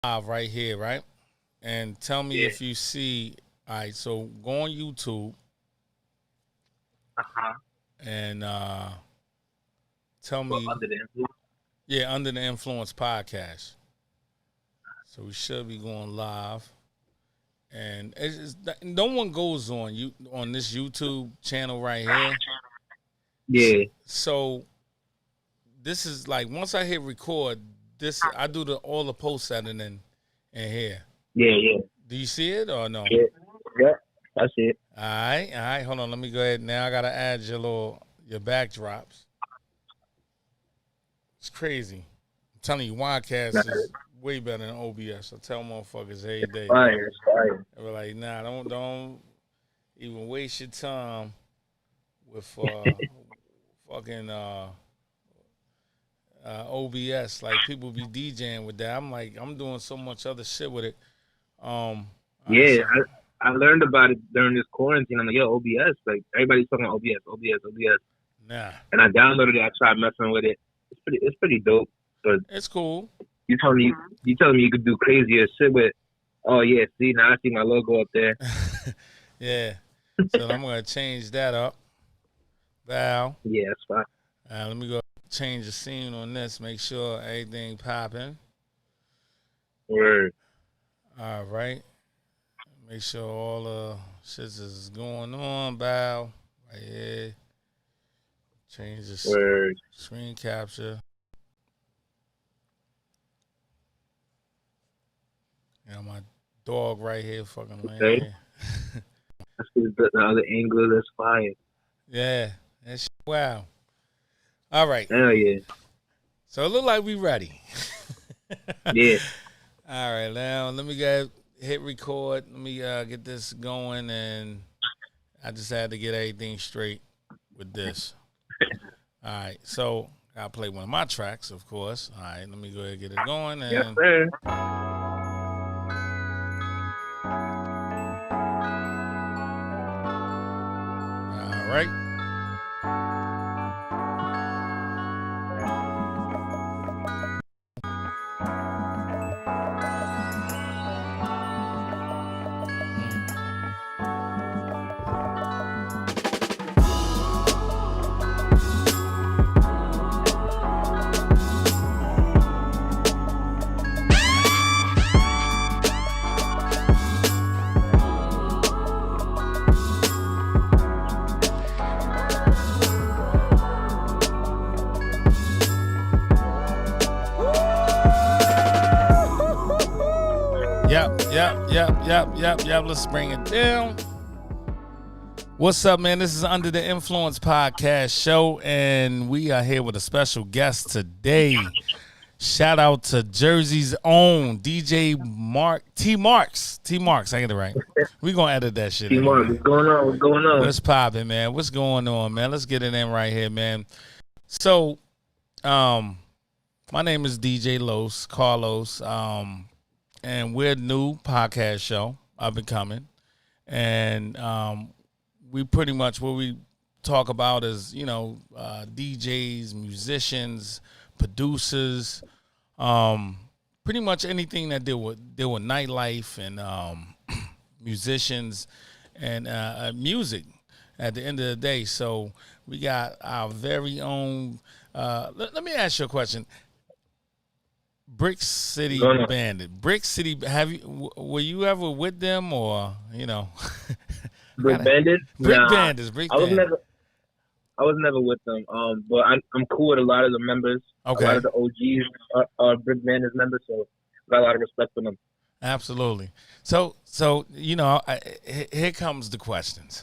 live right here, right? And tell me Yeah. if you see. All right, so go on YouTube Uh-huh. and tell Well, me, under the influence. yeah, Under the Influence podcast. So we should be going live, and no one goes on you on this YouTube channel right here. Yeah. So this is like once I hit record, this I do the all the post editing in here. Yeah, yeah. Do you see it or no? Yeah. Yeah. That's it. All right. Hold on. Let me go ahead. Now I gotta add your backdrops. It's crazy. I'm telling you, Nah, Widecast is way better than OBS. I tell motherfuckers every it's day. fire. It's fire. They were like, nah, don't even waste your time with fucking OBS. Like people be DJing with that. I'm like, I'm doing so much other shit with it. All right, Yeah, so I learned about it during this quarantine. I'm like, yo, OBS. Like everybody's talking about OBS, OBS, OBS. nah, And I downloaded it. I tried messing with it. It's pretty dope. But it's cool. you telling me you could do crazier shit with. Oh yeah, see now I see my logo up there. Yeah. So I'm gonna change that up. Val. Yeah, that's fine. Let me go change the scene on this. Make sure everything popping. Word. All right. Make sure all the shit is going on. Val. Right here. Change the Word. screen capture. My dog right here fucking laying Okay. here. I see the other angle. That's fire. Yeah. That's wow. All right. Hell yeah. So it look like we ready. Yeah. All right, now let me go hit record. Let me get this going, and I just had to get everything straight with this. All right, so I'll play one of my tracks, of course. All right, let me go ahead and get it going, Yes, and sir. all right. Yep. Let's bring it down. What's up, man? This is Under the Influence podcast show, and we are here with a special guest today. Shout out to Jersey's own DJ T Marks. I get it right. We gonna edit that shit in. T-Mark, what's going on? What's going on? What's poppin', man? What's going on, man? Let's get it in right here, man. So, my name is DJ Carlos, and we're a new podcast show up and coming, and we pretty much what we talk about is DJs, musicians, producers, pretty much anything that deal with nightlife and musicians and music at the end of the day. So we got our very own. Let me ask you a question. Brick City Bandit. Brick City. Were you ever with them or Brick Bandits? Brick Nah, Bandits. I was never with them. But I'm cool with a lot of the members. Okay. A lot of the OGs are Brick Bandits members, so I got a lot of respect for them. Absolutely. So here comes the questions.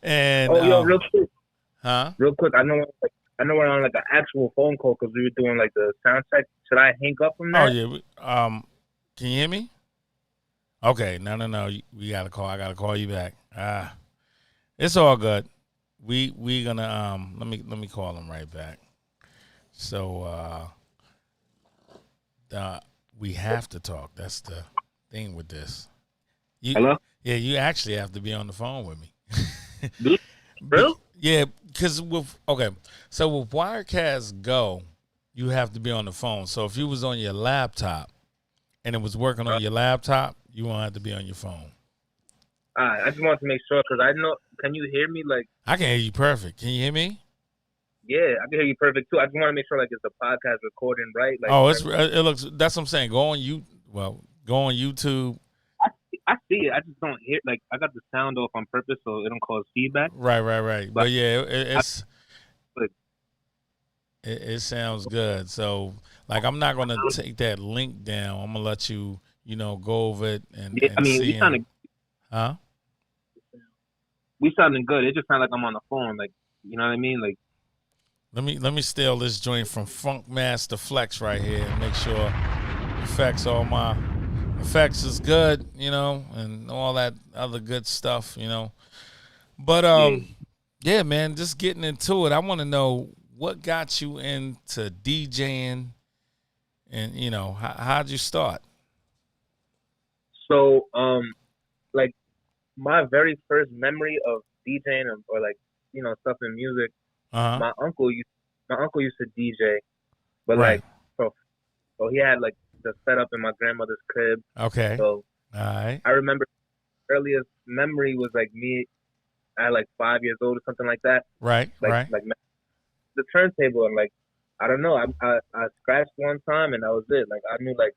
And yo, real quick. huh? Real quick, I know we're on like an actual phone call because we were doing like the sound check. Should I hang up from Oh that? yeah. Can you hear me? Okay. No. We gotta call. I gotta call you back. It's all good. We gonna let me call him right back. So we have to talk. That's the thing with this. Hello? Yeah, you actually have to be on the phone with me. Real? Yeah, because with Wirecast Go, you have to be on the phone. So if you was on your laptop and it was working on your laptop, you won't have to be on your phone. I just wanted to make sure because I know. Can you hear me? Like, I can hear you perfect. Can you hear me? yeah, I can hear you perfect too. I just want to make sure like it's the podcast recording right. Like, it looks. That's what I'm saying. Go on YouTube. I see it. I just don't hear. Like, I got the sound off on purpose so it don't cause feedback. Right. But yeah, it sounds good. So like, I'm not gonna take that link down. I'm gonna let you, go over it and. Yeah, and see we sounded. Huh? We sounding good. It just sounds like I'm on the phone. Like, you know what I mean? Like. Let me steal this joint from Funkmaster Flex right here and make sure all my effects is good, and all that other good stuff, But yeah, man, just getting into it. I want to know what got you into DJing, and how'd you start? So, like my very first memory of DJing or like stuff in music. My uncle used to DJ, but right. so he had like the setup in my grandmother's crib. Okay. So all right. I remember earliest memory was like me at like 5 years old or something like that. Right. Like the turntable and like I don't know. I scratched one time and that was it. Like I knew like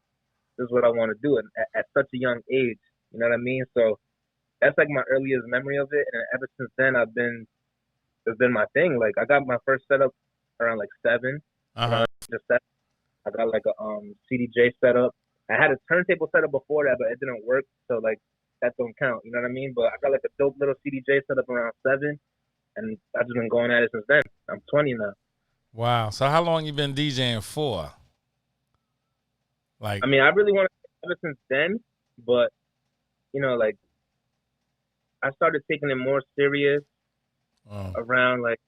this is what I want to do, and at such a young age, you know what I mean? So that's like my earliest memory of it, and ever since then it's been my thing. Like I got my first setup around like 7. I got like a CDJ setup. I had a turntable setup before that, but it didn't work, so like that don't count. You know what I mean? But I got like a dope little CDJ setup around 7, and I've just been going at it since then. I'm 20 now. Wow. So how long you been DJing for? Like, I mean, I really want to ever since then, but like I started taking it more serious around like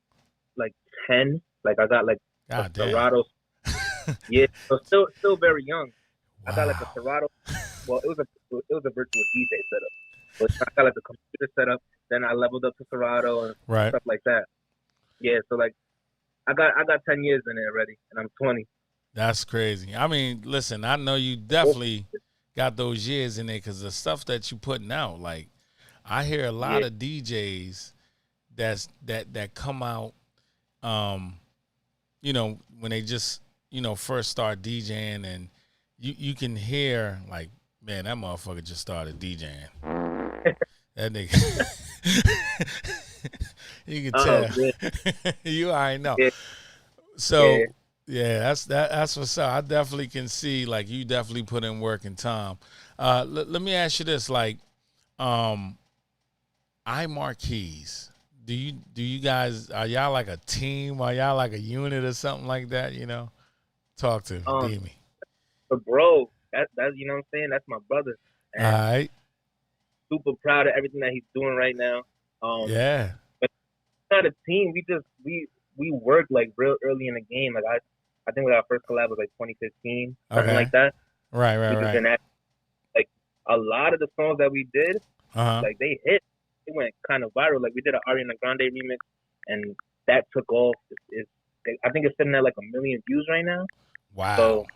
10. Like I got like a Serato. Yeah, so still very young. Wow. I got like a Serato. Well, it was a virtual DJ setup, but I got like a computer setup. Then I leveled up to Serato and stuff like that. Yeah, so like I got 10 years in it already, and I'm 20. That's crazy. I mean, listen, I know you definitely got those years in there because the stuff that you putting out, like I hear a lot of DJs that come out, when they just, first start DJing, and you can hear like, man, that motherfucker just started DJing. That nigga, you can tell. You already know. Yeah. So yeah, that's what's up. I definitely can see like you definitely put in work and time. Let me ask you this, like, iMarquees. Do you guys, are y'all like a team? Are y'all like a unit or something like that? Talk to me. But bro, that's you know what I'm saying. That's my brother. And all right. Super proud of everything that he's doing right now. Yeah. But it's not a team. We worked like real early in the game. Like I think our first collab was like 2015, something like that. Right. Like a lot of the songs that we did, like they hit. It went kind of viral. Like we did an Ariana Grande remix, and that took off. I think it's sitting at like 1 million views right now. Wow. So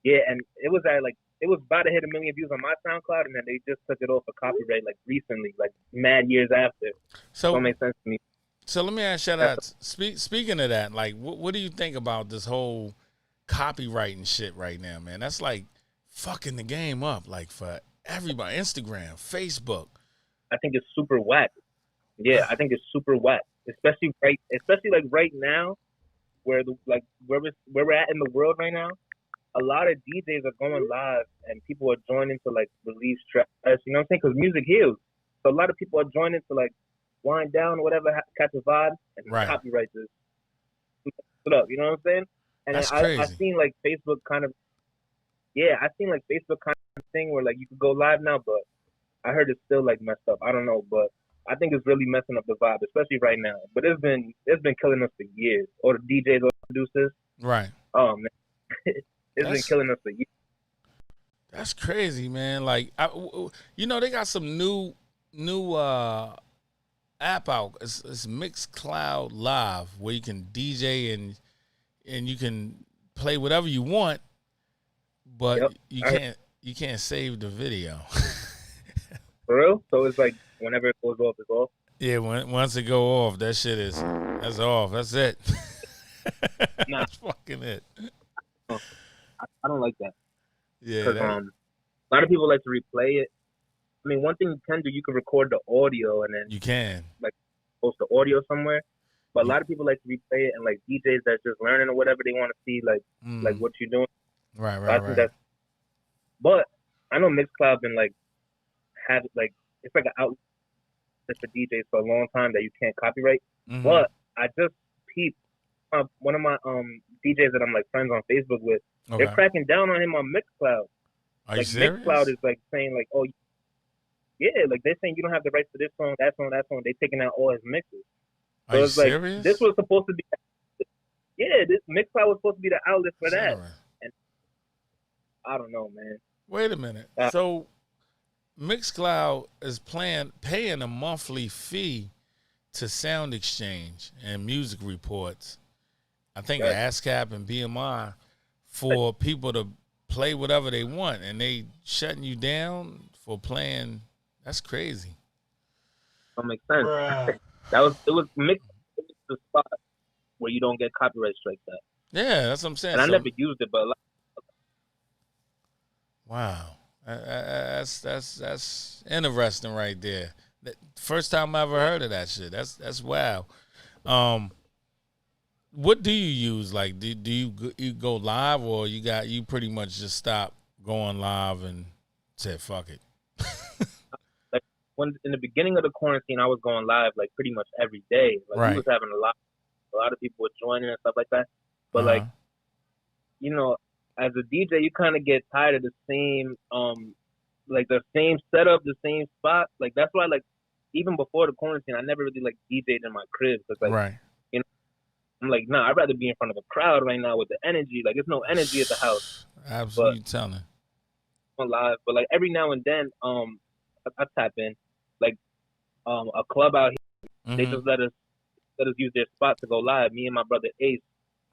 yeah, and it was about to hit 1 million views on my SoundCloud, and then they just took it off for copyright like recently, like mad years after. So it makes sense to me. So let me ask you that. Speaking of that, like, what do you think about this whole copywriting shit right now, man? That's like fucking the game up, like for everybody. Instagram, Facebook. I think it's super whack. Yeah, I think it's super whack, especially like right now, where we're at in the world right now. A lot of DJs are going live, and people are joining to like release tracks. You know what I'm saying? Because music heals. So a lot of people are joining to like wind down or whatever, catch a vibe, and copyright this. Put up, you know what I'm saying? And I seen like Facebook kind of thing where like you could go live now, but I heard it's still like messed up. I don't know, but I think it's really messing up the vibe, especially right now. But it's been killing us for years. Or the DJs or producers. Right. Oh man, been killing us for years. That's crazy, man. Like, they got some new app out. It's Mixcloud Live, where you can DJ and you can play whatever you want, but Yep. you can't save the video. For real? So it's like whenever it goes off, it's off. Yeah, once it go off, that's off. That's it. Nah. That's fucking it. I don't like that. Yeah. Because a lot of people like to replay it. I mean, one thing you can do, you can record the audio and then you can post the audio somewhere. But a lot of people like to replay it, and like DJs that's just learning or whatever, they want to see like what you're doing. Right. I think that's. But I know Mixcloud been like had like it's like an outlet for DJs for a long time that you can't copyright. Mm-hmm. But I just peeped one of my DJs that I'm like friends on Facebook with. Okay. They're cracking down on him on Mixcloud. Are you like serious? Mixcloud is like saying like, oh yeah, like they're saying you don't have the rights to this song, that song, that song. They're taking out all his mixes. So Are you it's like serious? this was supposed to be. Yeah, this Mixcloud was supposed to be the outlet for that. And I don't know, man. Wait a minute. So Mixcloud is paying a monthly fee to Sound Exchange and Music Reports. I think ASCAP and BMI for people to play whatever they want, and they shutting you down for playing. That's crazy. That makes sense. It was mixed the spot where you don't get copyright strikes at. Yeah, that's what I'm saying. And I never used it, but wow, that's interesting right there. First time I ever heard of that shit. That's wow. What do you use? Like, do you go live, or you pretty much just stop going live and said fuck it? Like when in the beginning of the quarantine, I was going live like pretty much every day. Like we was having a lot of people were joining and stuff like that. But like, you know, as a DJ, you kind of get tired of the same like the same setup, the same spot. Like that's why like even before the quarantine, I never really like DJ'd in my crib because like you know. I'm like, nah, I'd rather be in front of a crowd right now with the energy. Like, there's no energy at the house. Absolutely telling. On live, but like every now and then, I tap in, like, a club out here. They just let us use their spot to go live. Me and my brother Ace.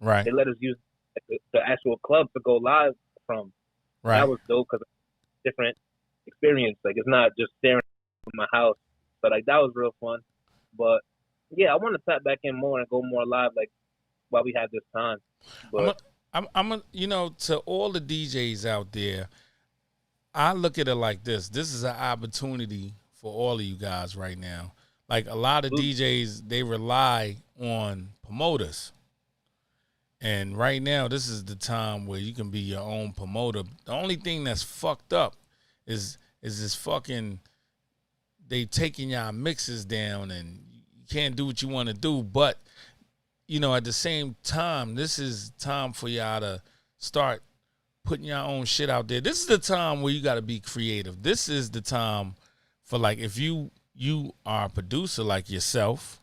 Right. They let us use the actual club to go live from. Right. That was dope because different experience. Like, it's not just staring at my house, but like that was real fun. But yeah, I want to tap back in more and go more live, like while we have this time. But I'm you know, to all the DJs out there, I look at it like this. This is an opportunity for all of you guys right now. Like a lot of DJs, they rely on promoters. And right now, this is the time where you can be your own promoter. The only thing that's fucked up is this fucking, they taking y'all mixes down and can't do what you want to do, but you know, at the same time, this is time for y'all to start putting your own shit out there. This is the time where you got to be creative. This is the time for, like, if you are a producer like yourself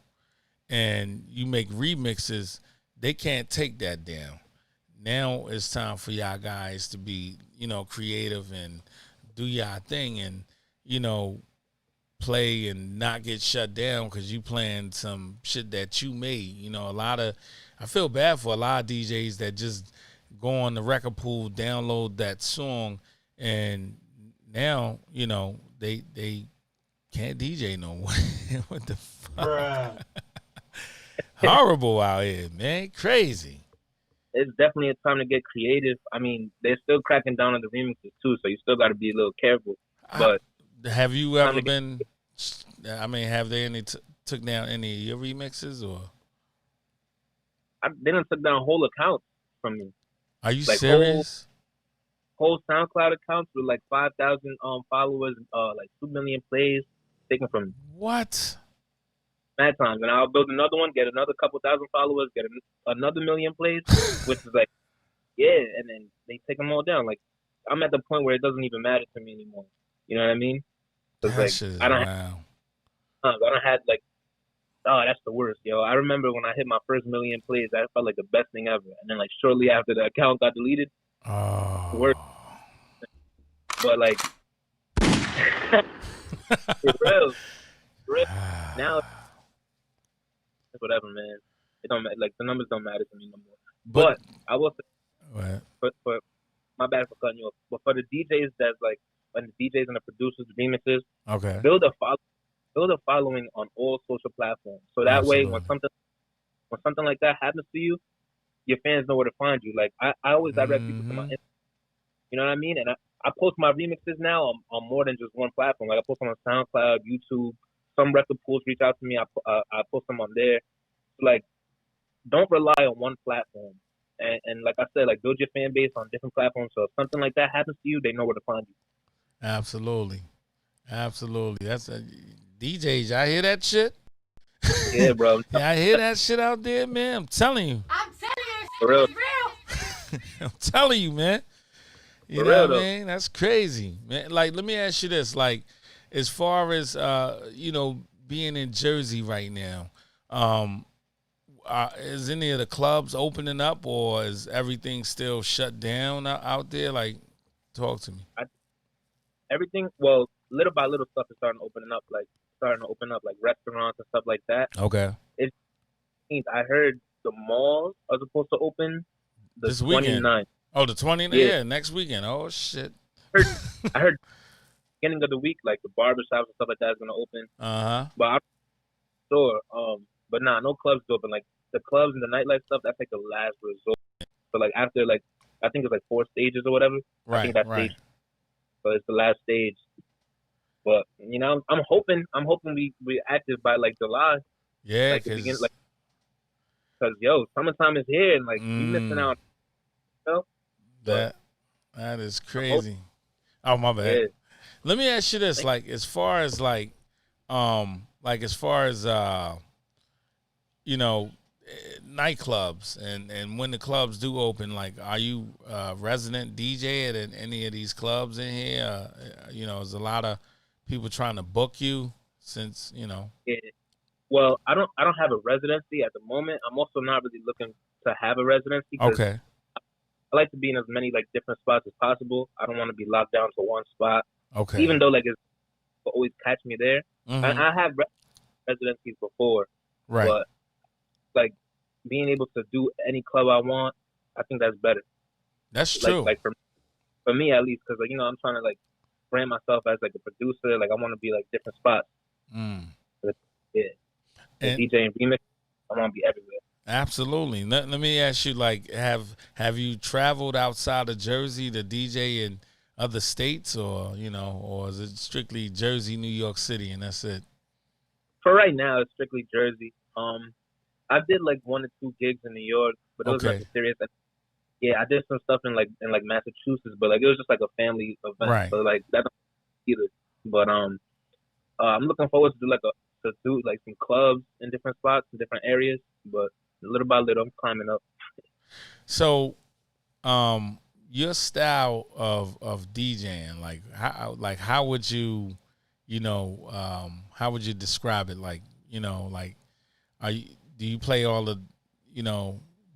and you make remixes, they can't take that down. Now it's time for y'all guys to be, you know, creative and do y'all thing and, you know, play and not get shut down because you playing some shit that you made. You know, I feel bad for a lot of DJs that just go on the record pool, download that song, and now, you know, they can't DJ no more. What the fuck? Horrible out here, man. Crazy. It's definitely a time to get creative. I mean, they're still cracking down on the remixes too, so you still got to be a little careful. But have you ever been? I mean, have they took down any of your remixes, or they done took down whole accounts from me? Are you like serious? Whole SoundCloud accounts with like 5,000 followers, like 2 million plays, taken from me. What? Mad times, and I'll build another one, get another couple thousand followers, get another million plays, which is like, yeah, and then they take them all down. Like, I'm at the point where it doesn't even matter to me anymore. You know what I mean? That like, shit is I don't have like, oh, that's the worst, yo. I remember when I hit my first million plays, that felt like the best thing ever. And then like shortly after the account got deleted, the worst. But like, it's real. Now, whatever, man. It don't matter. Like the numbers don't matter to me no more. But I will say, Right. for my bad for cutting you off, but for the DJs that's like, when the DJs and the producers, the remixes, Okay. build a following on all social platforms. So that way, Absolutely. when something like that happens to you, your fans know where to find you. Like I always direct people to my, Mm-hmm. you know what I mean? And I post my remixes now on more than just one platform. Like I post them on SoundCloud, YouTube. Some record pools reach out to me. I post them on there. Like, don't rely on one platform. And like I said, like, build your fan base on different platforms. So if something like that happens to you, they know where to find you. Absolutely. Absolutely. That's a DJs. I hear that shit. Yeah, bro. Yeah, I hear that shit out there, man. I'm telling you. For real. I'm telling you, man. You For know real, what I though. mean? That's crazy, man. Like, let me ask you this: like, as far as being in Jersey right now, is any of the clubs opening up, or is everything still shut down out there? Like, talk to me. Everything, well, little by little, stuff is starting to open up, like restaurants and stuff like that. Okay. It means I heard the malls are supposed to open the This weekend. 29th. Oh, the 20th? Yeah. Yeah, next weekend. Oh, shit. I heard beginning of the week, like the barbershops and stuff like that is gonna open. Uh-huh. But I'm sure, but nah, no clubs open. Like the clubs and the nightlife stuff, that's like the last resort. So like after, like, I think it's like 4 stages or whatever. I think that's Right. stage. So it's the last stage. But you know, I'm hoping we active by like July. Yeah, Like the beginning, like, cause yo, summertime is here and like we missing out. You know? that is crazy. Oh, my bad. Yeah. Let me ask you this: like, as far as nightclubs and when the clubs do open, like, are you a resident DJ at any of these clubs in here? There's a lot of people trying to book you since. Yeah. Well, I don't have a residency at the moment. I'm also not really looking to have a residency. Okay. I like to be in as many like different spots as possible. I don't want to be locked down to one spot. Okay. Even though like it's always catch me there. Mm-hmm. I have residencies before, Right. but like being able to do any club I want, I think that's better. That's true. Like for me at least, because like I'm trying to like brand myself as like a producer. Like I want to be like different spots. Yeah. And DJ and remix, I want to be everywhere. Absolutely. Let me ask you, like, have you traveled outside of Jersey to DJ in other states, or is it strictly Jersey, New York City, and that's it? For right now, it's strictly Jersey. I did like 1 or 2 gigs in New York, but it was Okay. nothing serious. Yeah, I did some stuff in Massachusetts, but like it was just like a family event, Right. so like that don't either. But I'm looking forward to do like some clubs in different spots in different areas, but little by little, I'm climbing up. So, your style of DJing, how would you, how would you describe it? Like, do you play all the,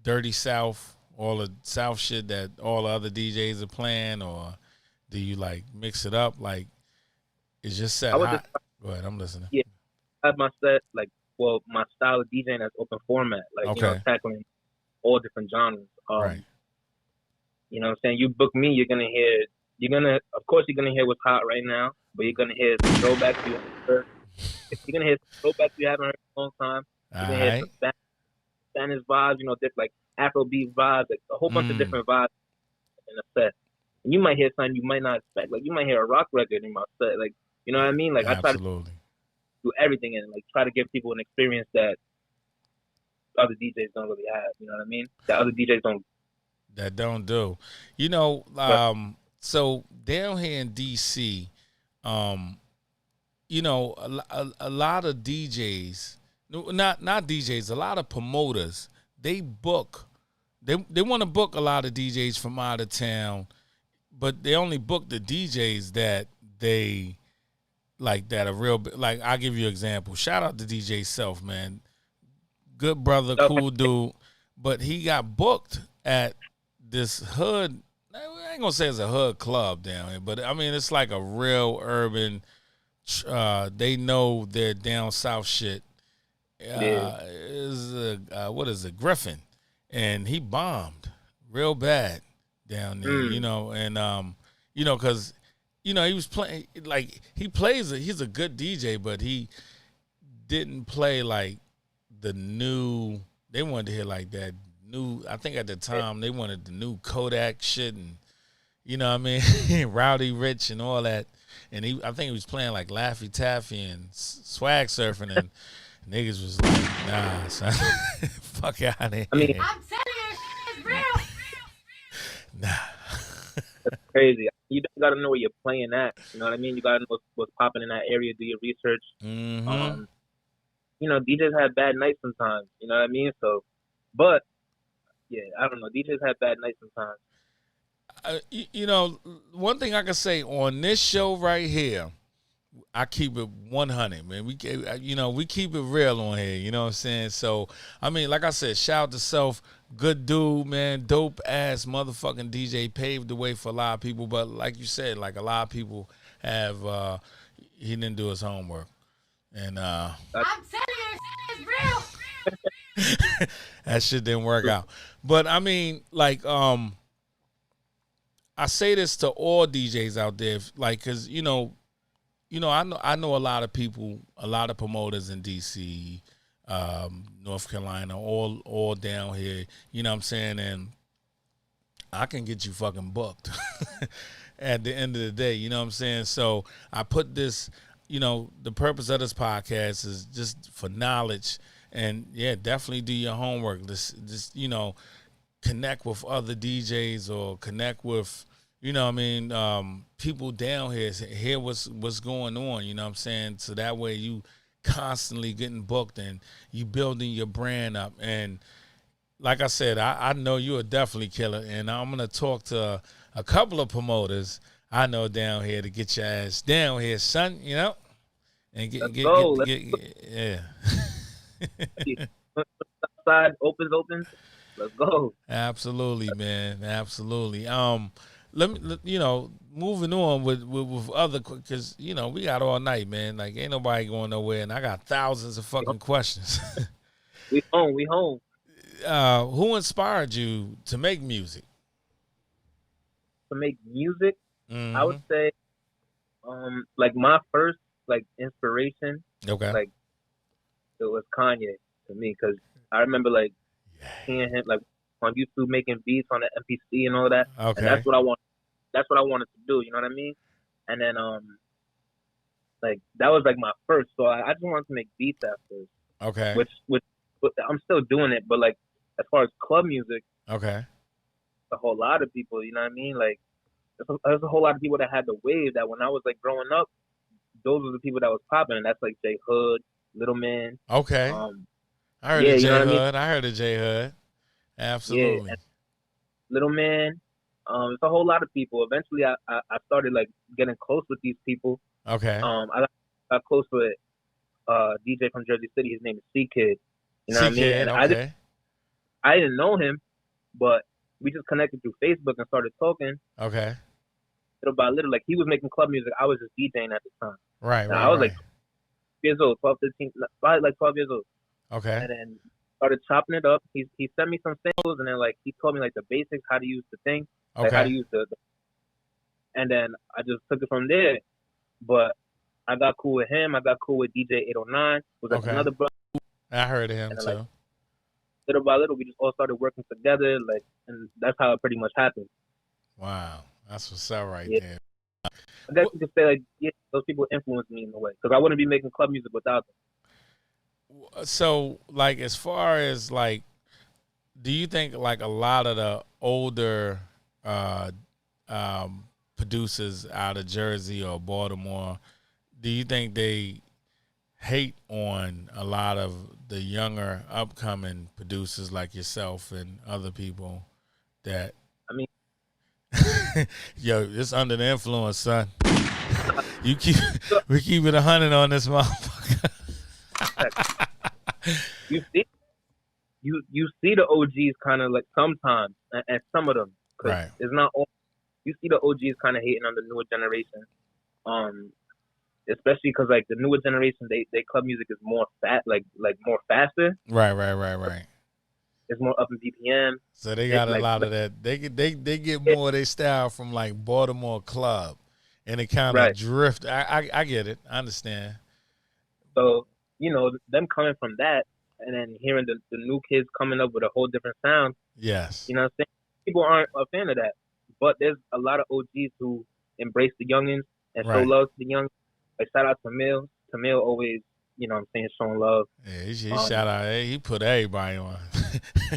dirty South, all the South shit that all the other DJs are playing, or do you like mix it up? Like, is your set hot? Go ahead, I'm listening. Yeah, I have my set my style of DJing as open format, like tackling all different genres. Right. You know what I'm saying? You book me, you're gonna hear what's hot right now, but you're gonna hear some throwbacks you haven't heard. You're gonna hear some throwbacks you haven't heard in a long time. You're gonna hear some Spanish vibes, different like Afrobeat vibes, like a whole bunch of different vibes in a set. And you might hear something you might not expect. Like you might hear a rock record in my set. Like, you know what I mean? Like I try to do everything and like try to give people an experience that other DJs don't really have. You know what I mean? That other DJs don't. That don't do. So down here in DC, a lot of DJs, not DJs, a lot of promoters, they book. They want to book a lot of DJs from out of town, but they only book the DJs that they like, that are real. Like, I'll give you an example. Shout out to DJ Self, man. Good brother, cool dude. But he got booked at this hood. I ain't gonna say it's a hood club down here, but I mean it's like a real urban. They know their down south shit. What is it, Griffin? And he bombed real bad. down there, you know, and you know, because you know he was playing like he's a good DJ, but he didn't play like the new. They wanted to hear like that new. I think at the time they wanted the new Kodak shit, and you know what I mean, Rowdy Rich and all that. And I think he was playing like Laffy Taffy and Swag Surfing, and niggas was like, nah, son, fuck out of here. I mean, I'm telling you, it's real. Nah. That's crazy. You gotta know where you're playing at. You know what I mean? You gotta know what's popping in that area. Do your research. Mm-hmm. You know, DJs have bad nights sometimes. You know what I mean? So, but yeah, I don't know. DJs have bad nights sometimes. You know, one thing I can say on this show right here, I keep it 100, man. We keep it real on here. You know what I'm saying? So, I mean, like I said, shout out to Self, good dude, man, dope ass motherfucking DJ, paved the way for a lot of people. But like you said, like a lot of people have, he didn't do his homework, and I'm telling you, it's real. that shit didn't work out. But I mean, like, I say this to all DJs out there, like, cause you know, I know a lot of people, a lot of promoters in DC, North Carolina, all down here. You know what I'm saying? And I can get you fucking booked at the end of the day. You know what I'm saying? So I put this, you know, the purpose of this podcast is just for knowledge, and yeah, definitely do your homework. Just you know, connect with other DJs or connect with, you know what I mean, people down here, hear what's going on, you know what I'm saying? So that way you constantly getting booked and you building your brand up. And like I said, I know you're definitely killer, and I'm going to talk to a couple of promoters I know down here to get your ass down here, son, you know? And get yeah. Outside opens. Let's go. Absolutely, man. Absolutely. Let me, you know, moving on with other, because you know we got all night, man. Like ain't nobody going nowhere, and I got thousands of fucking questions. We home. Who inspired you to make music? To make music, Mm-hmm. I would say, like my first like inspiration, Okay. like it was Kanye to me, because I remember like seeing him like on YouTube making beats on the MPC and all that. Okay. And that's what I want. That's what I wanted to do. You know what I mean? And then like that was like my first. So I just wanted to make beats at first. Okay. Which I'm still doing it, but like as far as club music, Okay. a whole lot of people. You know what I mean? Like there's a whole lot of people that had the wave that when I was like growing up, those were the people that was popping. And that's like J Hood, Little Man. Okay. I heard yeah, of J you know Hood. what I mean? I heard of J Hood. Absolutely. Yeah, Little Man. It's a whole lot of people. Eventually, I started like getting close with these people. Okay. I got close with DJ from Jersey City. His name is C Kid. You know what I mean? C-Kid, And okay. I didn't know him, but we just connected through Facebook and started talking Okay. little by little. Like he was making club music. I was just DJing at the time. Right. And Right. I was right. like years old, 12, 13, probably like 12 years old. Okay. And then started chopping it up. He sent me some samples, and then like he told me like the basics, how to use the thing, like how to Okay. use the and then I just took it from there. But I got cool with him. I got cool with DJ 809. Was like Okay. another brother. I heard of him And, too. like, little by little, we just all started working together. Like, and that's how it pretty much happened. Wow. That's what's up right Yeah. there. I guess you could say like, yeah, those people influenced me in a way because I wouldn't be making club music without them. So, like, as far as like, do you think like a lot of the older producers out of Jersey or Baltimore, do you think they hate on a lot of the younger upcoming producers like yourself and other people that? I mean, yo, it's under the influence, son. We keep it 100 on this motherfucker. you see the OGs kind of like sometimes, and some of them, because Right. it's not all. You see the OGs kind of hating on the newer generation, especially because like the newer generation, they club music is more more faster. Right. it's more up in BPM. So they got It's a lot of that. They get more of their style from like Baltimore club, and it kind of Right. drift. I get it. I understand. So, them coming from that and then hearing the new kids coming up with a whole different sound, Yes. you know what I'm saying? People aren't a fan of that. But there's a lot of OGs who embrace the youngins and show Right. love to the young. Like, shout out to Tamil. Tamil always, showing love. Yeah, he shout out. Hey, he put everybody on.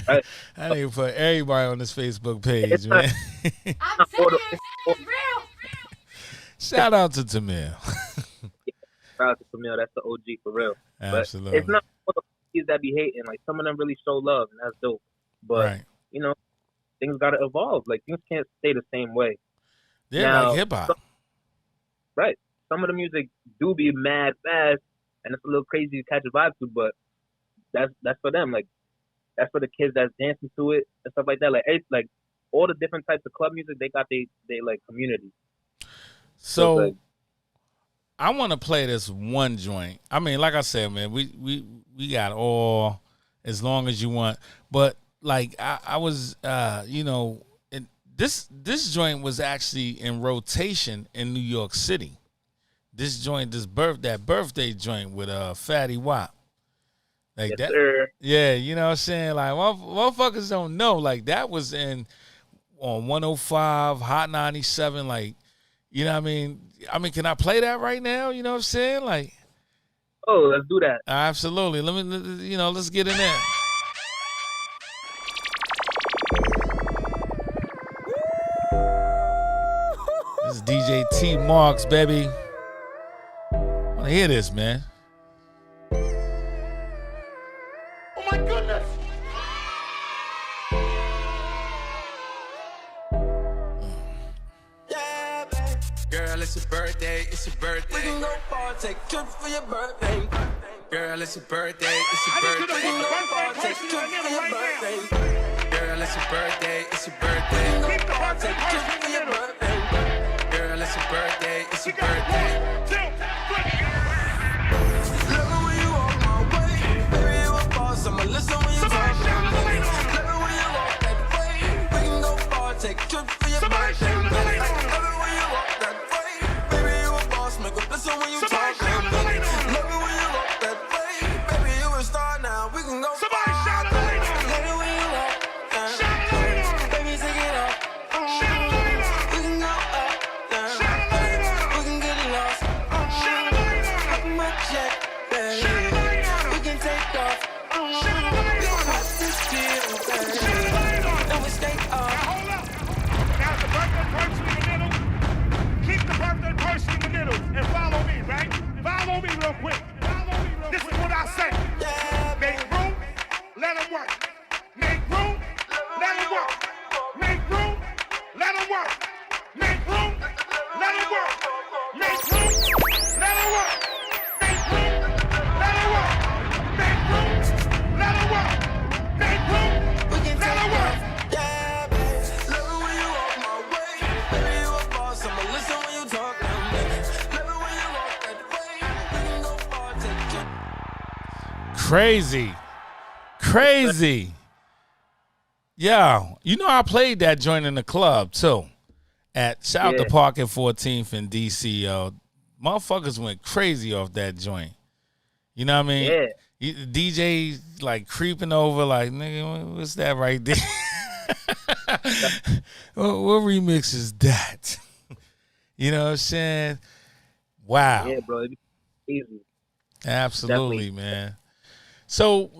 Right. I didn't even put everybody on this Facebook page, It's not- man. I'm serious. It's real. Shout out to Tamil. Shout out to Tamil. That's the OG for real. Absolutely. But it's not all the OGs that be hating. Like, some of them really show love, and that's dope. But, right. things got to evolve. Like, things can't stay the same way. Yeah, Now, like hip hop. Right. Some of the music do be mad fast, and it's a little crazy to catch a vibe to, but that's for them. Like, that's for the kids that's dancing to it and stuff like that. Like, it's like all the different types of club music, they got they like community. So like- I want to play this one joint. I mean, like I said, man, we got all as long as you want, but like I was, and this joint was actually in rotation in New York City. This joint, that birthday joint with Fatty Wap. Like Yes, that, sir. yeah, you know what I'm saying? Like motherfuckers don't know. Like that was on 105, Hot 97, like, you know what I mean? Can I play that right now? You know what I'm saying? Like, Oh, let's do that. absolutely. Let's get in there. This is DJ T Marks, baby. I want to hear this, man. Oh my goodness. Yeah, babe. Girl, it's your birthday, it's your birthday. We can go far, take trips for your birthday. Girl, it's your birthday, it's your birthday. We can go far, take trips for your birthday. Girl, it's your birthday, it's your birthday. We can go far, take trips for your birthday. Girl, it's your birthday, it's your birthday. Love it when you walk my way. Baby, you a boss, I'ma listen when you talk. Love it when you walk that way. We can go far, take trips for your birthday. Love it when you walk that way. Baby, you a boss, make a listen when you talk. Love it when you walk that way. Baby, you a star now, we can go far. Love it when you walk down. Baby, take it off. We can go up, down. We can get lost. Open my check, baby. We can take off. We can pop this deal, baby. No mistake off. Hold up. Now the birthday person in the middle. Keep the birthday person in the middle and follow me, right? Follow me real quick. This is what I say. Yeah, Make room, let them work. Make room, let them work. Make room, let them work. Make room, let them work. Make room, let them work. Make room, let them work. Make room, let them work. Make room, we can let take them work. off. Yeah, babe. Love it when you walk my way. Baby, you a boss, I'ma listen when you talk. Love it when you walk that way. We can go far, take trips. Crazy. Yeah, I played that joint in the club too. Shout out to Yeah. Park at 14th in DC, yo. Motherfuckers went crazy off that joint. You know what I mean? Yeah. DJ like creeping over, like, nigga, what's that right there? what remix is that? You know what I'm saying? Wow. Yeah, bro. It'd be easy. Absolutely, Definitely. man. So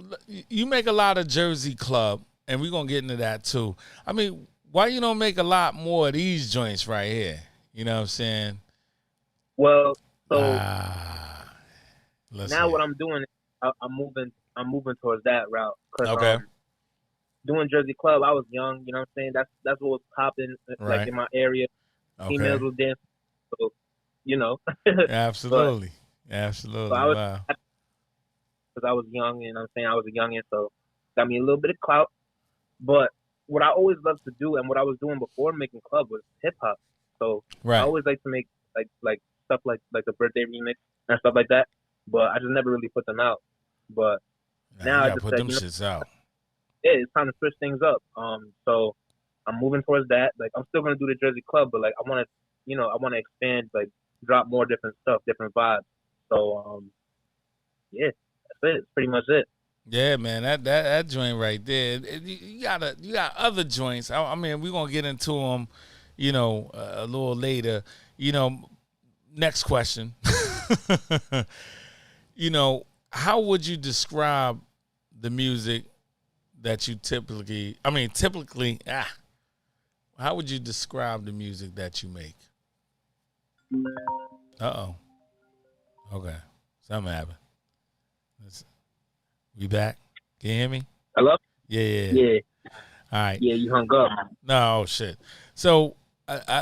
you make a lot of Jersey club, and we're gonna get into that too. I mean, why you don't make a lot more of these joints right here? You know what I'm saying? Well, so Let's now hear what it. I'm doing, I'm moving towards that route. 'Cause, Okay. doing Jersey Club, I was young. You know what I'm saying? That's what was popping, Right. like in my area. Females Okay. was dancing. So, Absolutely. Absolutely. So I was- Wow. because I was young, and I'm saying I was a youngin', so got me a little bit of clout. But what I always loved to do, and what I was doing before making club, was hip hop. So I Right. always like to make like stuff like the birthday remix and stuff like that. But I just never really put them out. But now I you gotta just put said, them shits out. it's time to switch things up. So I'm moving towards that. Like, I'm still gonna do the Jersey Club, but like, I want to expand, like, drop more different stuff, different vibes. So yeah, that's it. That's pretty much it. Yeah, man, that joint right there. You got other joints. I mean, we're gonna get into them, a little later. Next question. How would you describe the music that you typically? How would you describe the music that you make? Okay, something happened. We back? Can you hear me? Hello? Yeah. All right. Yeah, you hung up. No, shit. So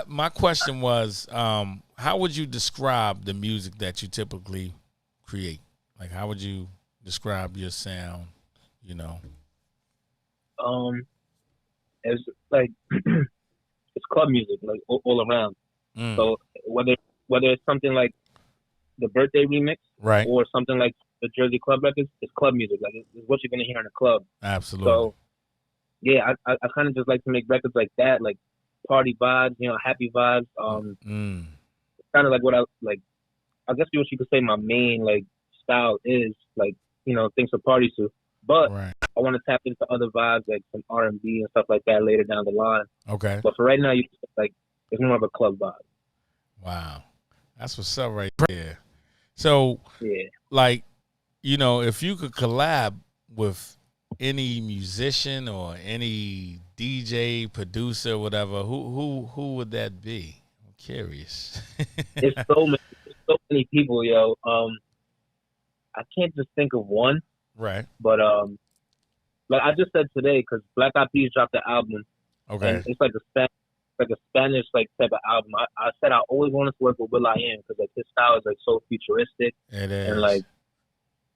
my question was, how would you describe the music that you typically create? Like, how would you describe your sound? It's like it's club music, like all around. So whether it's something like the birthday remix, right, or something like the Jersey Club records, it's club music. Like, it's what you're gonna hear in a club. Absolutely. So yeah, I kind of just like to make records like that, like party vibes, happy vibes. Kind of like what I like. I guess what you could say my main like style is like things to party to. But right. I want to tap into other vibes like some R&B and stuff like that later down the line. Okay. But for right now, it's more of a club vibe. Wow, that's what's up right there. So yeah, like, if you could collab with any musician or any DJ, producer, whatever, who would that be? I'm curious. It's so many people, yo. I can't just think of one. Right. But like I just said today, because Black Eyed Peas dropped the album. Okay. And it's like a Spanish like type of album. I said I always wanted to work with will.i.am because like his style is like so futuristic. It is. And like,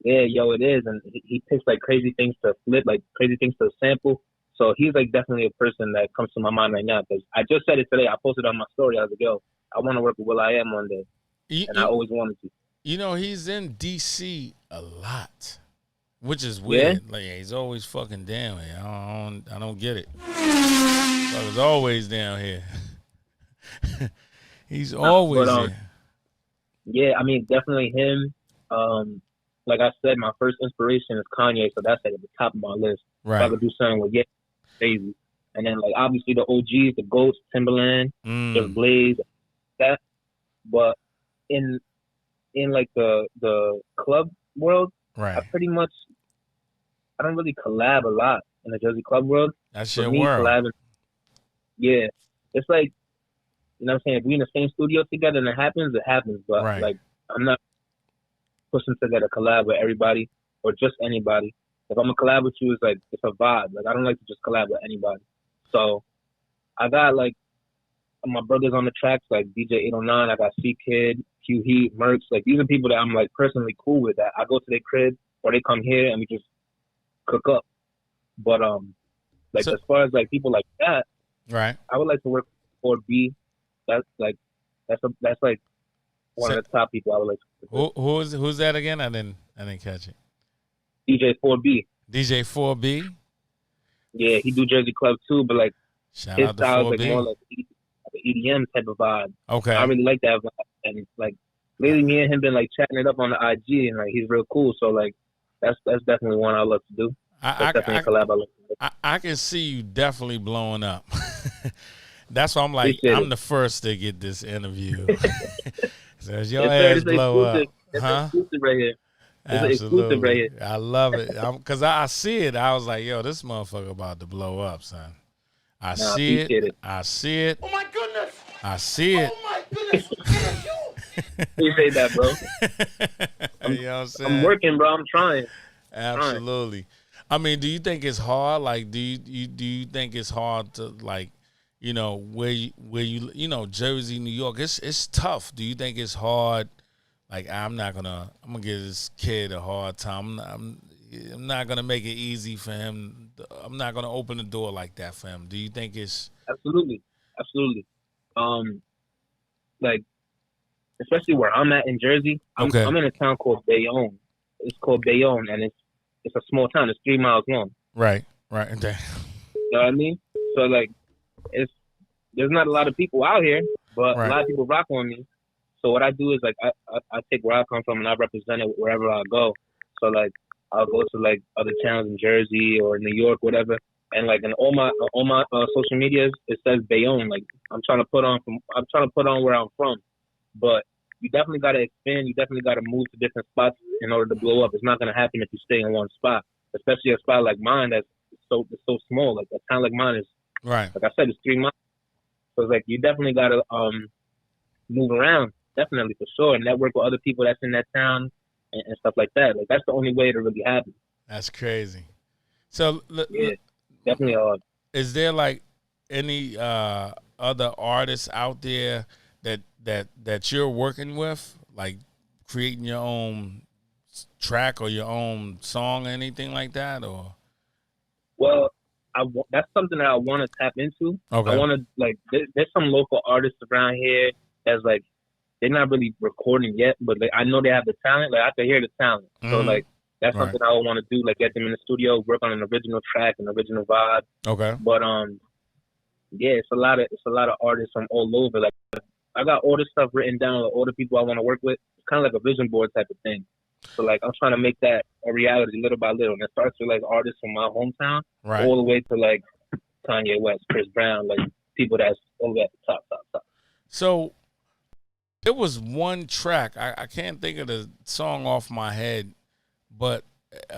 yeah, it is. And he picks like crazy things to flip, like crazy things to sample. So he's like definitely a person that comes to my mind right now. Because I just said it today. I posted on my story. I was like, yo, I want to work with will.i.am one day. And I always wanted to. He's in DC a lot, which is weird. Yeah? Like, he's always fucking down here. I don't get it. I was always down here. He's always there. Yeah, I mean, definitely him. Like I said, my first inspiration is Kanye, so that's like at the top of my list. Right. If I could do something with crazy. And then like obviously the OGs, the Ghosts, Timbaland, Just Blaze, that. But in like the club world, right, I don't really collab a lot in the Jersey club world. That's your world. Yeah, it's like, what I'm saying, if we in the same studio together and it happens. But right. Like, I'm not pushing to get a collab with everybody or just anybody. If I'm gonna collab with you, it's a vibe. Like, I don't like to just collab with anybody. So I got like my brothers on the tracks, like DJ 809. I got C Kid, Q Heat, Mercs. Like, these are people that I'm like personally cool with. That I go to their crib or they come here and we just cook up. But like, as far as like people like that, right, I would like to work with 4B. That's like one of the top people I would like to work with. Who's that again? I didn't catch it. DJ 4B. DJ 4B. Yeah, he do Jersey Club too, but like Shout his out to style 4B. is like more like an EDM type of vibe. Okay. I really like that vibe. And like lately, me and him been like chatting it up on the IG, and like he's real cool. So like that's definitely one I love to do. That's definitely a collab I love to do. I can see you definitely blowing up. That's why I'm like, Appreciate I'm it. the first to get this interview. So as your It's ass blow up, It's huh? exclusive right here. It's an Absolutely. exclusive right here. I love it. Because I see it. I was like, yo, this motherfucker about to blow up, son. I see appreciate it. I see it. Oh my goodness! I see it. Oh my goodness! It's you! Appreciate that, bro. You know what I'm saying? I'm working, bro. I'm trying. Absolutely. I mean, do you think it's hard? Like, do you think it's hard to, like, where you Jersey, New York? It's tough. Do you think it's hard? Like, I'm gonna give this kid a hard time. I'm not gonna make it easy for him. I'm not gonna open the door like that for him. Do you think it's Absolutely. Like, especially where I'm at in Jersey. I'm in a town called Bayonne. It's called Bayonne, and it's a small town. It's 3 miles long. right? Right. Damn. You know what I mean? So like, there's not a lot of people out here, but Right. a lot of people rock on me. So what I do is like I take where I come from and I represent it wherever I go. So like I'll go to like other towns in Jersey or New York, whatever, and like in all my social medias it says Bayonne. Like I'm trying to put on where I'm from, but you definitely got to expand. You definitely got to move to different spots in order to blow up. It's not gonna happen if you stay in one spot, especially a spot like mine that's so small. Like a town like mine is, Right. like I said, it's 3 miles. So it's like you definitely got to move around. Definitely, for sure. Network with other people that's in that town and stuff like that. Like, that's the only way to really happen. That's crazy. So, Yeah, definitely. is there like any other artists out there that you're working with, like creating your own track or your own song or anything like that, or? Well, that's something that I want to tap into. Okay. I want to, like, there's some local artists around here that's like, they're not really recording yet, but like, I know they have the talent. Like, I can hear the talent. So like, that's Right. something I would want to do. Like, get them in the studio, work on an original track, an original vibe. Okay. But yeah, it's a lot of artists from all over. Like, I got all this stuff written down, like, all the people I want to work with. It's kind of like a vision board type of thing. So like, I'm trying to make that a reality little by little. And it starts with like artists from my hometown, Right. all the way to like Kanye West, Chris Brown, like people that's all the way at the top. So there was one track, I can't think of the song off my head, but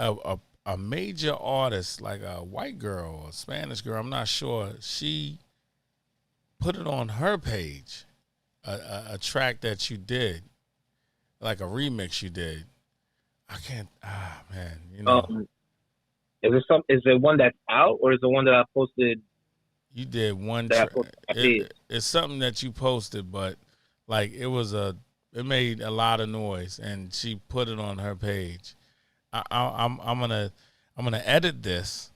a major artist, like a white girl or a Spanish girl, I'm not sure, she put it on her page, a track that you did, like a remix you did. I can't, man, you know. Is there one that's out, or is it one that I posted? You did one That I track. posted? I did. It's something that you posted, but like it made a lot of noise, and she put it on her page. I'm gonna edit this.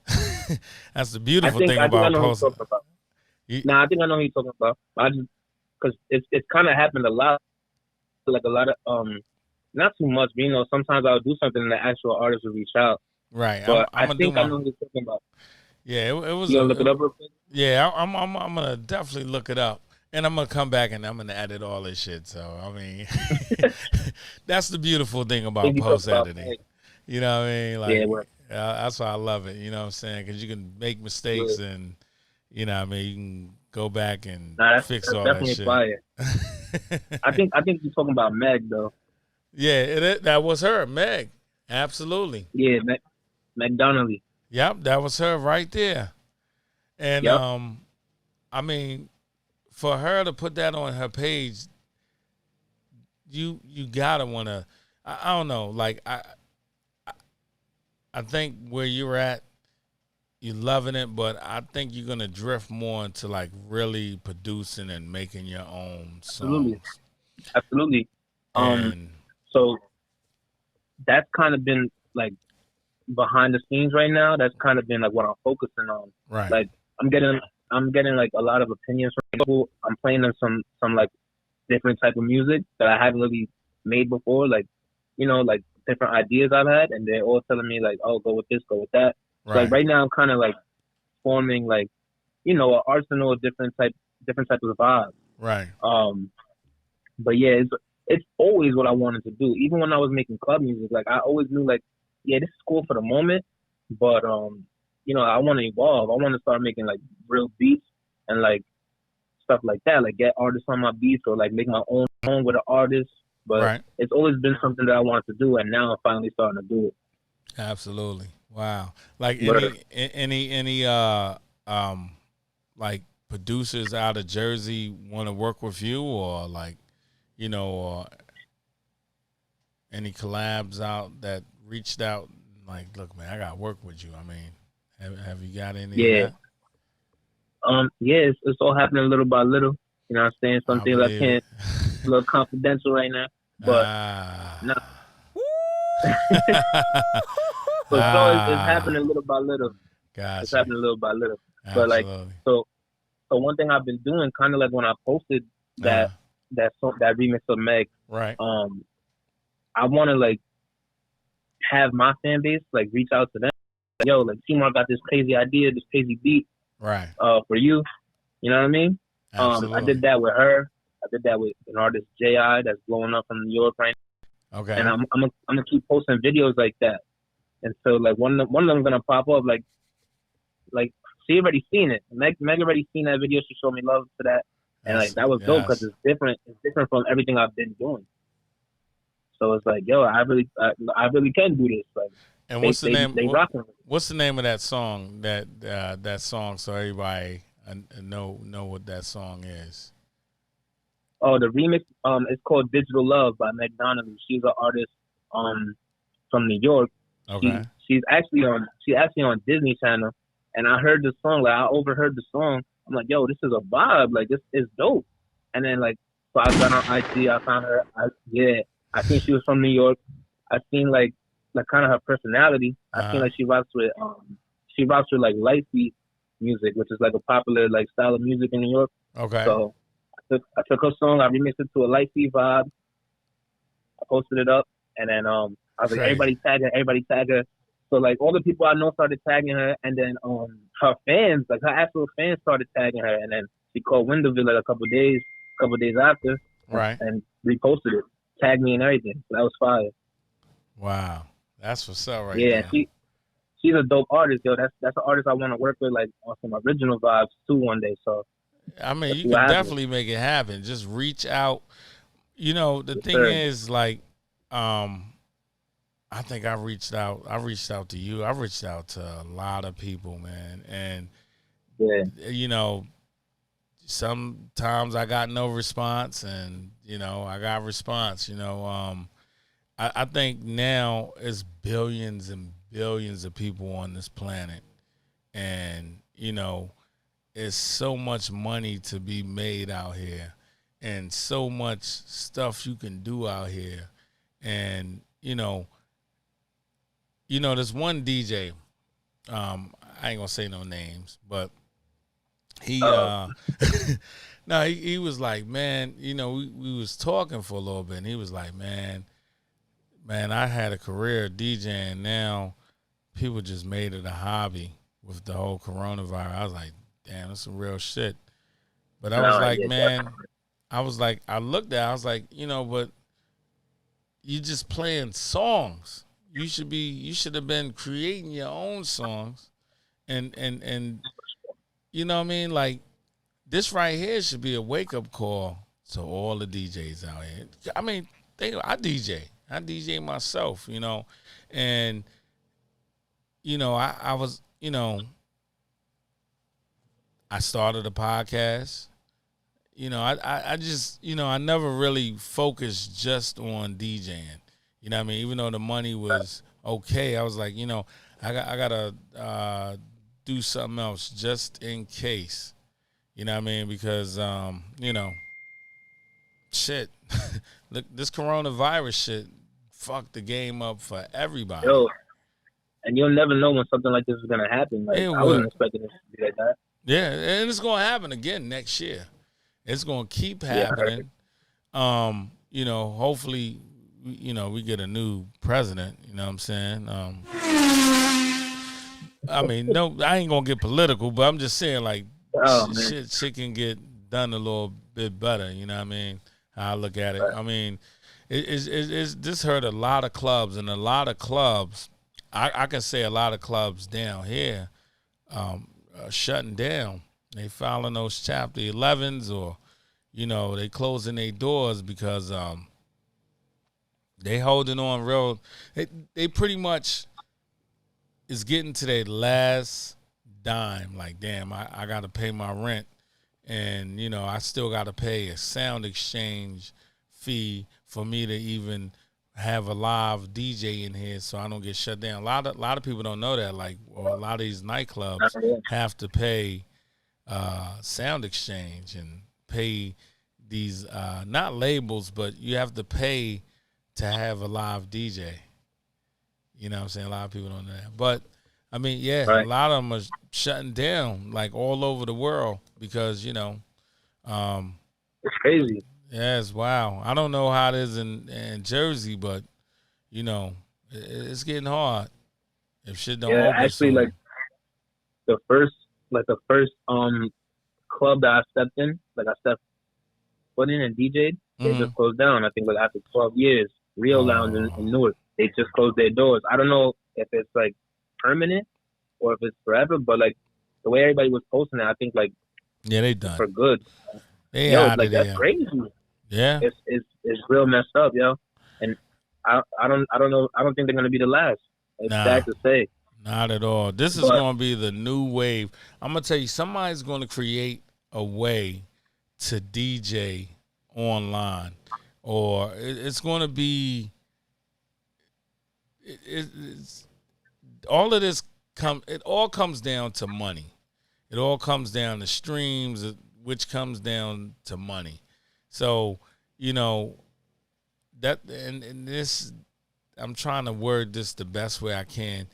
That's the beautiful thing about posting. I think I know who you're talking about. Because it's kind of happened a lot. Like a lot of not too much, but you know, sometimes I'll do something and the actual artist will reach out. Right. But I think I know who you're talking about. Yeah, it was. You gonna look it up real quick? Yeah, I'm gonna definitely look it up, and I'm gonna come back and I'm gonna edit all this shit. So I mean, that's the beautiful thing about post editing. You know what I mean? Like, that's why I love it. You know what I'm saying? Because you can make mistakes, and you know what I mean, you can go back and fix all that shit. Fire. I think you're talking about Meg though. Yeah, that was her, Meg. Absolutely. Yeah, Meg Donnelly. Yep, that was her right there. And I mean, for her to put that on her page, you gotta wanna. I don't know. Like I think where you're at, you're loving it, but I think you're gonna drift more into like really producing and making your own songs. Absolutely. So that's kind of been like behind the scenes right now. That's kind of been like what I'm focusing on. Right. Like I'm getting like a lot of opinions from people. I'm playing them some like different type of music that I haven't really made before. Like, you know, like different ideas I've had, and they're all telling me like, oh, go with this, go with that. Right. So like right now I'm kind of like forming like, you know, an arsenal of different types of vibes. Right. But yeah, it's always what I wanted to do. Even when I was making club music, like I always knew like, yeah, this is cool for the moment, but you know, I want to evolve. I want to start making like real beats and like stuff like that, like get artists on my beats or like make my own song with an artist. But It's always been something that I wanted to do, and now I'm finally starting to do it. Absolutely. Wow. Like any like producers out of Jersey want to work with you, or like, you know, or any collabs out that reached out like, look, man, I got to work with you. I mean, have you got any of that? Yeah, it's all happening little by little. You know what I'm saying? Some things I can't, a little confidential right now, but no. But so it's happening little by little. Gotcha. It's happening little by little. Absolutely. But like, so one thing I've been doing, kind of like when I posted that remix of Meg, right? I want to like have my fan base like reach out to them yo, like Seymour got this crazy idea, this crazy beat, Right. for you. You know what I mean? Absolutely. I did that with her. I did that with an artist J.I. that's blowing up from New York right now. Okay. And I'm gonna keep posting videos like that. And so like one of them gonna pop up like she already seen it. Meg already seen that video. She showed me love for that, and like that was dope because it's different. It's different from everything I've been doing. So it's like, yo, I really can do this. Like, and what's the name? They rocking. What's the name of that song? That song, so everybody know what that song is. Oh, the remix. It's called Digital Love by Meg Donnelly. She's an artist from New York. Okay. She's actually on Disney Channel, and I heard the song. Like I overheard the song. I'm like, yo, this is a vibe. Like this is dope. And then like, so I got on IG. I found her. I think she was from New York. I seen like kind of her personality. I seen like she rocks with like light beat music, which is like a popular like style of music in New York. Okay. So I took her song. I remixed it to a light beat vibe. I posted it up, and then I was like, everybody tag her. So like all the people I know started tagging her, and then her fans, like her actual fans, started tagging her, and then she called Windowville like a couple days after, right, and reposted it, tagged me and everything. So that was fire. Wow, that's what's up, right? Yeah, now. she's a dope artist, yo. That's an artist I want to work with, like on some original vibes too one day. So I mean, you can definitely make it happen. Just reach out. You know, the thing is, like, I think I reached out to you. I reached out to a lot of people, man. And, you know, sometimes I got no response and, you know, I got response, you know. I think now it's billions and billions of people on this planet. And, you know, it's so much money to be made out here and so much stuff you can do out here. And, you know, there's one DJ, I ain't gonna say no names, but he, no, he was like, man, you know, we was talking for a little bit, and he was like, man, I had a career DJing, now people just made it a hobby with the whole coronavirus. I was like, damn, that's some real shit. But I was like, man, I looked at it, I was like, you know, but you just playing songs. You should have been creating your own songs, and you know what I mean? Like, this right here should be a wake up call to all the DJs out here. I mean, I DJ myself, you know, and you know, I was, you know, I started a podcast. You know, I just, you know, I never really focused just on DJing. You know what I mean? Even though the money was okay, I was like, you know, I gotta do something else just in case. You know what I mean? Because you know, shit. Look, this coronavirus shit fucked the game up for everybody. Yo, and you'll never know when something like this is gonna happen. Like, I wasn't expecting it to be like that. Yeah, and it's gonna happen again next year. It's gonna keep happening. You know, hopefully, you know, we get a new president, you know what I'm saying? I mean, no, I ain't gonna get political, but I'm just saying, like, shit can get done a little bit better, you know what I mean? How I look at it. I mean, it's this hurt a lot of clubs, and a lot of clubs, I can say a lot of clubs down here are shutting down. They filing those Chapter 11s, or, you know, they closing their doors because they holding on real. They pretty much is getting to their last dime. Like, damn, I got to pay my rent, and, you know, I still got to pay a sound exchange fee for me to even have a live DJ in here, so I don't get shut down. A lot of people don't know that. Like, a lot of these nightclubs have to pay sound exchange and pay these not labels, but you have to pay to have a live DJ. You know what I'm saying? A lot of people don't know that. But, I mean, yeah, a lot of them are shutting down, like, all over the world because, you know. It's crazy. Yes, wow. I don't know how it is in Jersey, but, you know, it's getting hard. If shit don't Yeah, open actually, soon. like the first club that I stepped in, like I stepped foot in and DJ'd, they just closed down. I think like after 12 years, Rio Lounge in Newark, they just closed their doors. I don't know if it's like permanent or if it's forever, but like the way everybody was posting it, I think like Yeah, they done. for good. They Yo, out like of that's there. crazy. Yeah. It's real messed up, yo. And I don't know. I don't think they're gonna be the last. It's Nah. sad to say. Not at all. This is But- going to be the new wave. I'm going to tell you, somebody's going to create a way to DJ online, or it's going to be. It's all of this it all comes down to money. It all comes down to streams, which comes down to money. So, you know, that and this, I'm trying to word this the best way I can.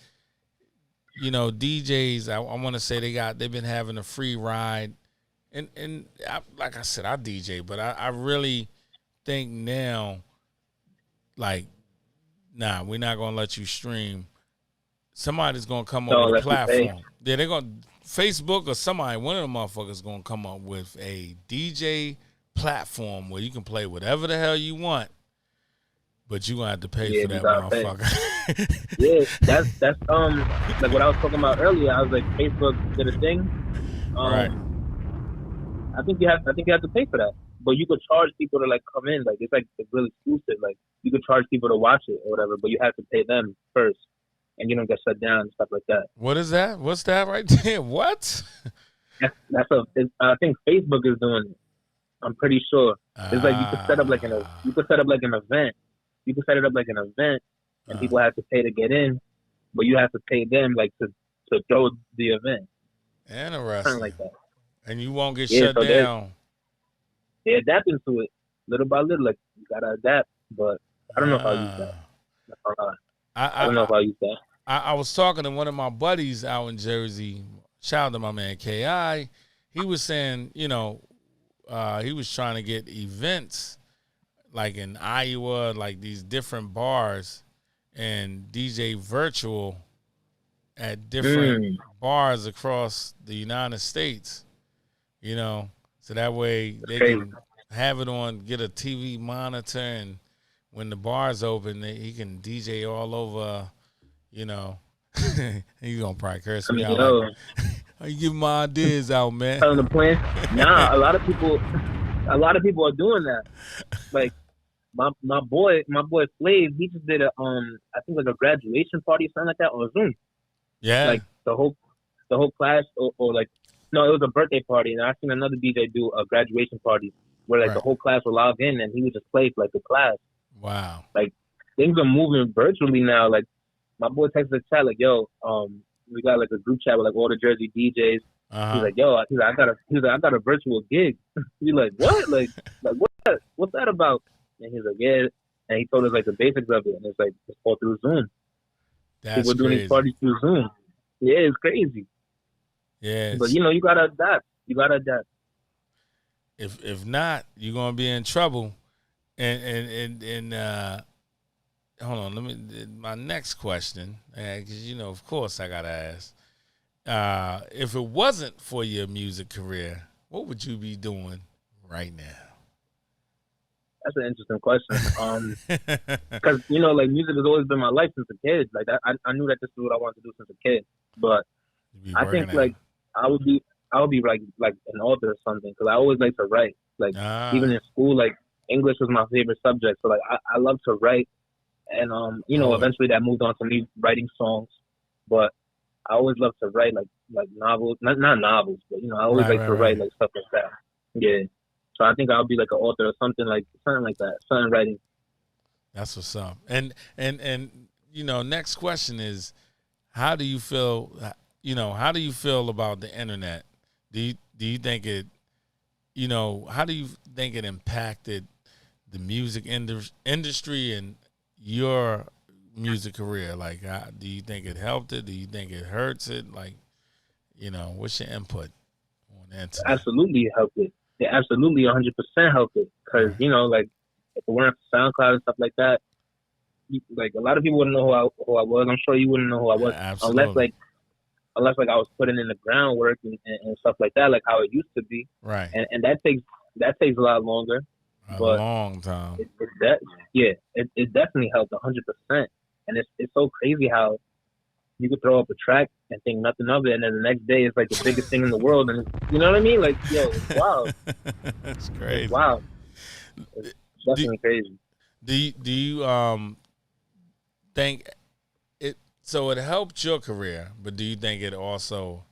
You know, DJs, I want to say they've been having a free ride, and like I said, I DJ, but I really think now, like, nah, we're not gonna let you stream. Somebody's gonna come up with a platform. Yeah, they're gonna Facebook or somebody. One of the motherfuckers gonna come up with a DJ platform where you can play whatever the hell you want, but you gonna have to pay for that motherfucker. Yeah, that's like what I was talking about earlier. I was like, Facebook did a thing. Right. I think you have to pay for that, but you could charge people to like come in. Like it's like it's really exclusive. Like you could charge people to watch it or whatever, but you have to pay them first, and you don't get shut down and stuff like that. What is that? What's that right there? What? I think Facebook is doing it. I'm pretty sure. It's like you could set up like an event. You could set it up like an event, and people have to pay to get in, but you have to pay them like to throw the event. Interesting. Something like that. And you won't get shut down. They're adapting to it little by little. Like you gotta adapt, but I don't know if I'll use that. I don't know if I'll use that. I was talking to one of my buddies out in Jersey. Shout out to my man K.I. He was saying, you know, he was trying to get events like in Iowa, like these different bars, and DJ virtual at different bars across the United States. You know, so that way they can have it on, get a TV monitor, and when the bar's open, he can DJ all over. You know, he's gonna probably curse me out. Like, how you giving my ideas out, man? Telling the plan? Nah, a lot of people are doing that. Like my boy Flav, he just did I think like a graduation party, something like that on Zoom. Yeah. Like the whole class or like no, it was a birthday party, and I seen another DJ do a graduation party where like the whole class would log in and he would just play for like the class. Wow. Like things are moving virtually now. Like my boy texted the chat like, yo, we got like a group chat with like all the Jersey DJs. He's like, yo, I got a virtual gig. He's like, what? like what's that about? And he's like, yeah. And he told us like the basics of it, and it's like it's all through Zoom. That's People doing these parties through Zoom. Yeah, it's crazy. Yeah. But you know, you gotta adapt. If not, you're gonna be in trouble. And hold on, my next question, because you know, of course, I gotta ask. If it wasn't for your music career, what would you be doing right now? That's an interesting question. Because you know, like music has always been my life since a kid. Like I knew that this is what I wanted to do since a kid. But I think like I would be like an author or something, because I always like to write. Like even in school, like English was my favorite subject. So like I love to write, and you know, eventually that moved on to me writing songs. But I always love to write like novels, not novels, but you know, I always like to write like stuff like that. Yeah. So I think I'll be like an author or something like that, something writing. That's what's up. And you know, next question is, how do you feel? You know, how do you feel about the internet? Do you think it? You know, how do you think it impacted the music industry and your music career? Like, do you think it helped it? Do you think it hurts it? Like, you know, what's your input on the internet? Absolutely helped it. It absolutely 100% helped it, because you know, like if it weren't for SoundCloud and stuff like that, like a lot of people wouldn't know who I was. I'm sure you wouldn't know who I was Absolutely. unless like I was putting in the groundwork and stuff like that, like how it used to be. Right. And that takes a lot longer. A but long time. It definitely helped 100%. And it's so crazy how you could throw up a track and think nothing of it, and then the next day it's like the biggest thing in the world, and you know what I mean? Like, yo, it's wild. That's crazy. It's wild. It's definitely crazy. Do you think it? So it helped your career, but do you think it also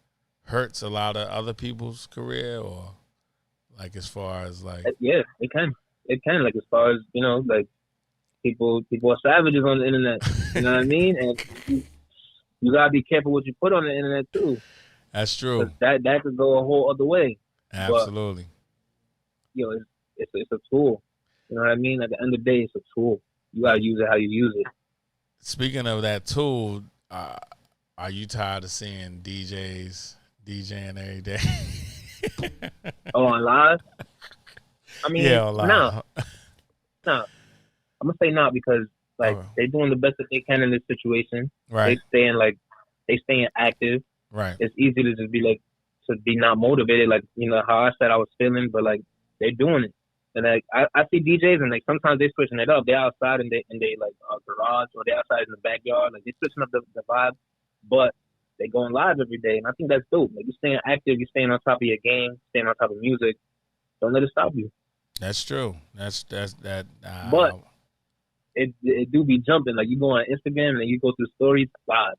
hurts a lot of other people's career, or like as far as like? Yeah, it can. It can, like, as far as, you know, like people are savages on the internet. You know what I mean? And you gotta be careful what you put on the internet too. That's true. That could go a whole other way. Absolutely. But, it's a tool. You know what I mean? At the end of the day, it's a tool. You gotta use it how you use it. Speaking of that tool, are you tired of seeing DJs DJing every day? Oh, on live? I mean, yeah, on live. No. I'm gonna say not, because like they're doing the best that they can in this situation. Right. They staying active. Right. It's easy to just be like, to be not motivated, like, you know, how I said I was feeling, but like they're doing it. And like I see DJs, and like sometimes they're switching it up. They're outside and they like garage, or they're outside in the backyard, like they're switching up the vibe, but they going live every day, and I think that's dope. Like, you're staying active, you're staying on top of your game, staying on top of music. Don't let it stop you. That's true. That's that. But it do be jumping. Like, you go on Instagram and you go through stories, live.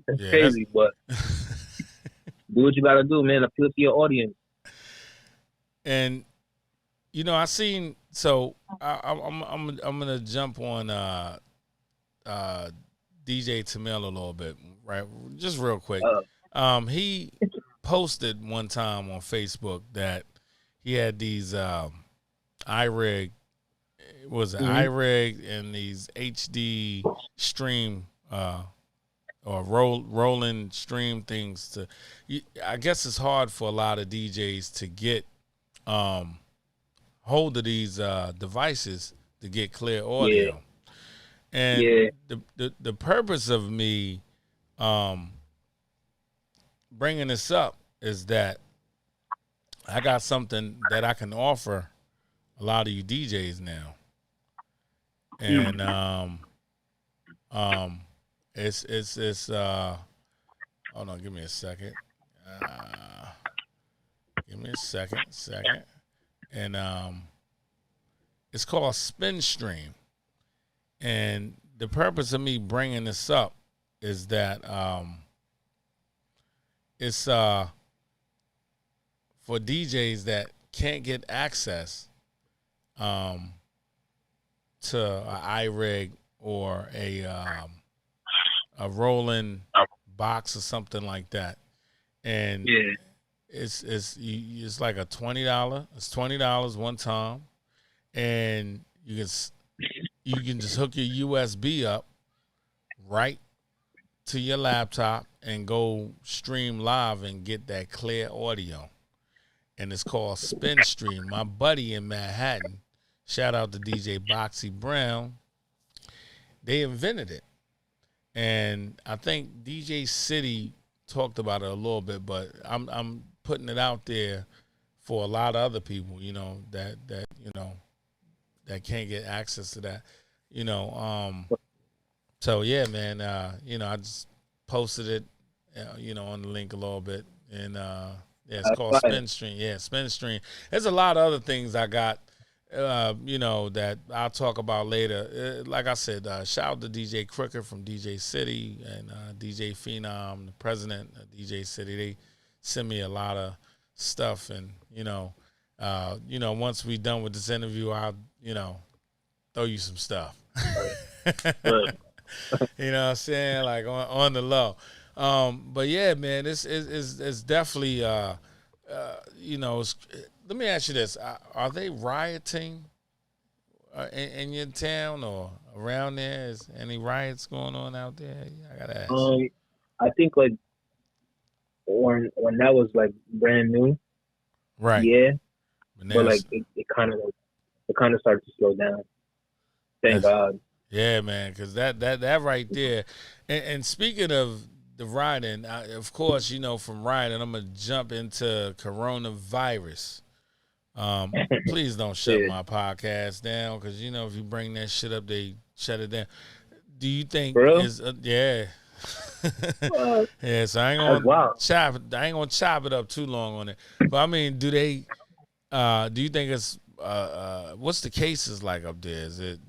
That's crazy, but do what you gotta do, man. Appeal to your audience. And you know, I seen. So I'm gonna jump on DJ Tamil a little bit, right? Just real quick. He posted one time on Facebook that he had these iRig, iRig, and these HD stream or rolling stream things to. I guess it's hard for a lot of DJs to get hold of these devices to get clear audio. Yeah. And the purpose of me bringing this up is that I got something that I can offer a lot of you DJs now. And it's hold on, give me a second. Give me a second. And it's called SpinStream. And the purpose of me bringing this up is that it's for DJs that can't get access to an iRig or a rolling box or something like that. And it's like a $20. It's $20 one time, and you can just hook your USB up right to your laptop and go stream live and get that clear audio. And it's called SpinStream. My buddy in Manhattan, shout out to DJ Boxy Brown, they invented it. And I think DJ City talked about it a little bit, but I'm putting it out there for a lot of other people, you know, that you know, that can't get access to that, you know. So yeah, man, you know, I just posted it, you know, on the link a little bit, and yeah, it's called SpinStream. Yeah, SpinStream. There's a lot of other things I got, you know, that I'll talk about later. Like I said, shout out to DJ Crooked from DJ City and DJ Phenom, the president of DJ City. They send me a lot of stuff, and you know, once we done with this interview, I'll, you know, throw you some stuff. You know what I'm saying? Like on the low. But yeah, man, it's definitely you know, let me ask you this. Are they rioting in your town or around there? Is any riots going on out there? I gotta ask. I think like when that was like brand new, right? Yeah, but like it kind of started to slow down. Thank God. Yeah, man, because that right there. And speaking of the riding, of course, from riding, I'm gonna jump into coronavirus. Please don't shut Yeah. my podcast down, because if you bring that shit up, they shut it down. Do you think For real? yeah? What? Yeah, so I ain't That's wild. gonna chop it up too long on it. But I mean, do you think it's what's the cases like up there? Is it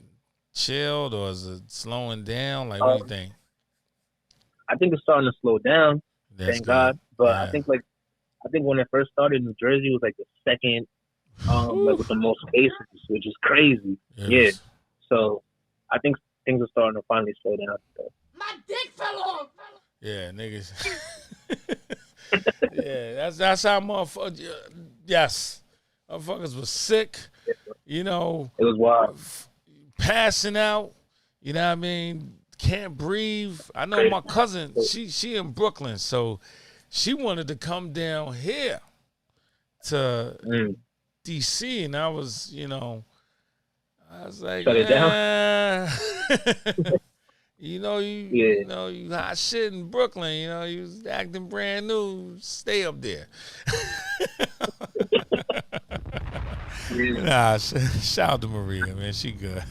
chilled or is it slowing down? Like, what do you think? I think it's starting to slow down. That's Thank good. God. But Yeah. I think when it first started, New Jersey was like the second, with the most cases, which is crazy. Yes. Yeah. So I think things are starting to finally slow down. My dick fell off. Yeah, niggas. Yeah, that's how motherfuckers. Yes, motherfuckers was sick. It was wild. Passing out. You know what I mean? Can't breathe. I know my cousin. She in Brooklyn, so she wanted to come down here to DC, and I was like, Shut it down. you hot shit in Brooklyn. You was acting brand new. Stay up there. Yeah. Nah, shout out to Maria, man. She good.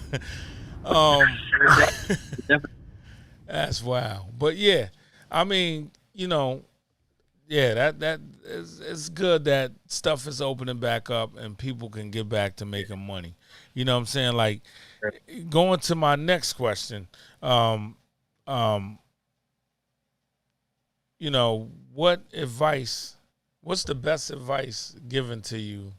That's wild. But yeah, I mean, that is, it's good that stuff is opening back up and people can get back to making money. You know what I'm saying? Like, going to my next question, what what's the best advice given to you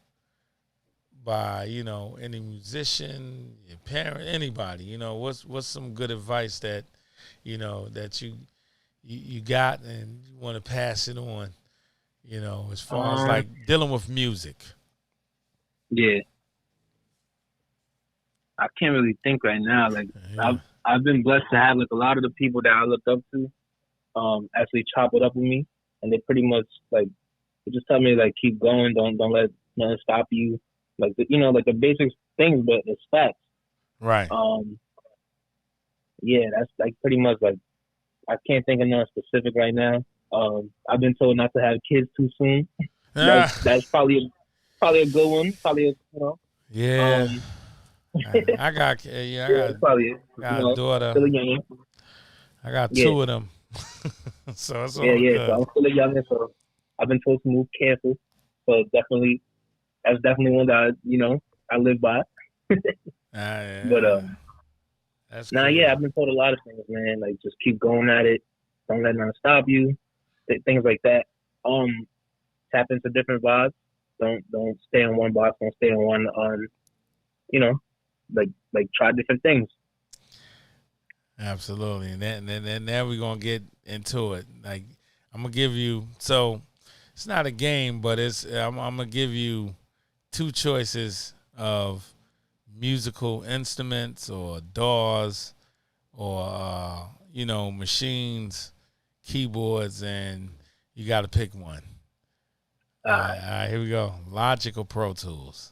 by, any musician, your parent, anybody? What's some good advice that, that you got and you want to pass it on, as far as like dealing with music? Yeah. I can't really think right now. Like, Yeah. I've been blessed to have like a lot of the people that I look up to actually chop it up with me, and they pretty much like they just tell me like keep going, don't let nothing stop you, like like the basic things, but it's facts. Right. Yeah, that's like pretty much like I can't think of nothing specific right now. I've been told not to have kids too soon. That's probably a good one. Probably Yeah. I got that's probably it. got a daughter. Still a youngin'. I got two of them. So it's all Yeah. good. So I'm still a youngin', so I've been told to move careful. So that's definitely one that I live by. Yeah. But That's nah, cool. yeah, I've been told a lot of things, man. Like just keep going at it. Don't let nothing stop you. Things like that. Tap into different vibes. Don't stay on one box. Don't stay on one. Like try different things. Absolutely. And then now we're gonna get into it. Like, I'm gonna give you, so it's not a game, but I'm gonna give you two choices of musical instruments or DAWs or machines, keyboards, and you got to pick one. All right, here we go. Logic or Pro Tools?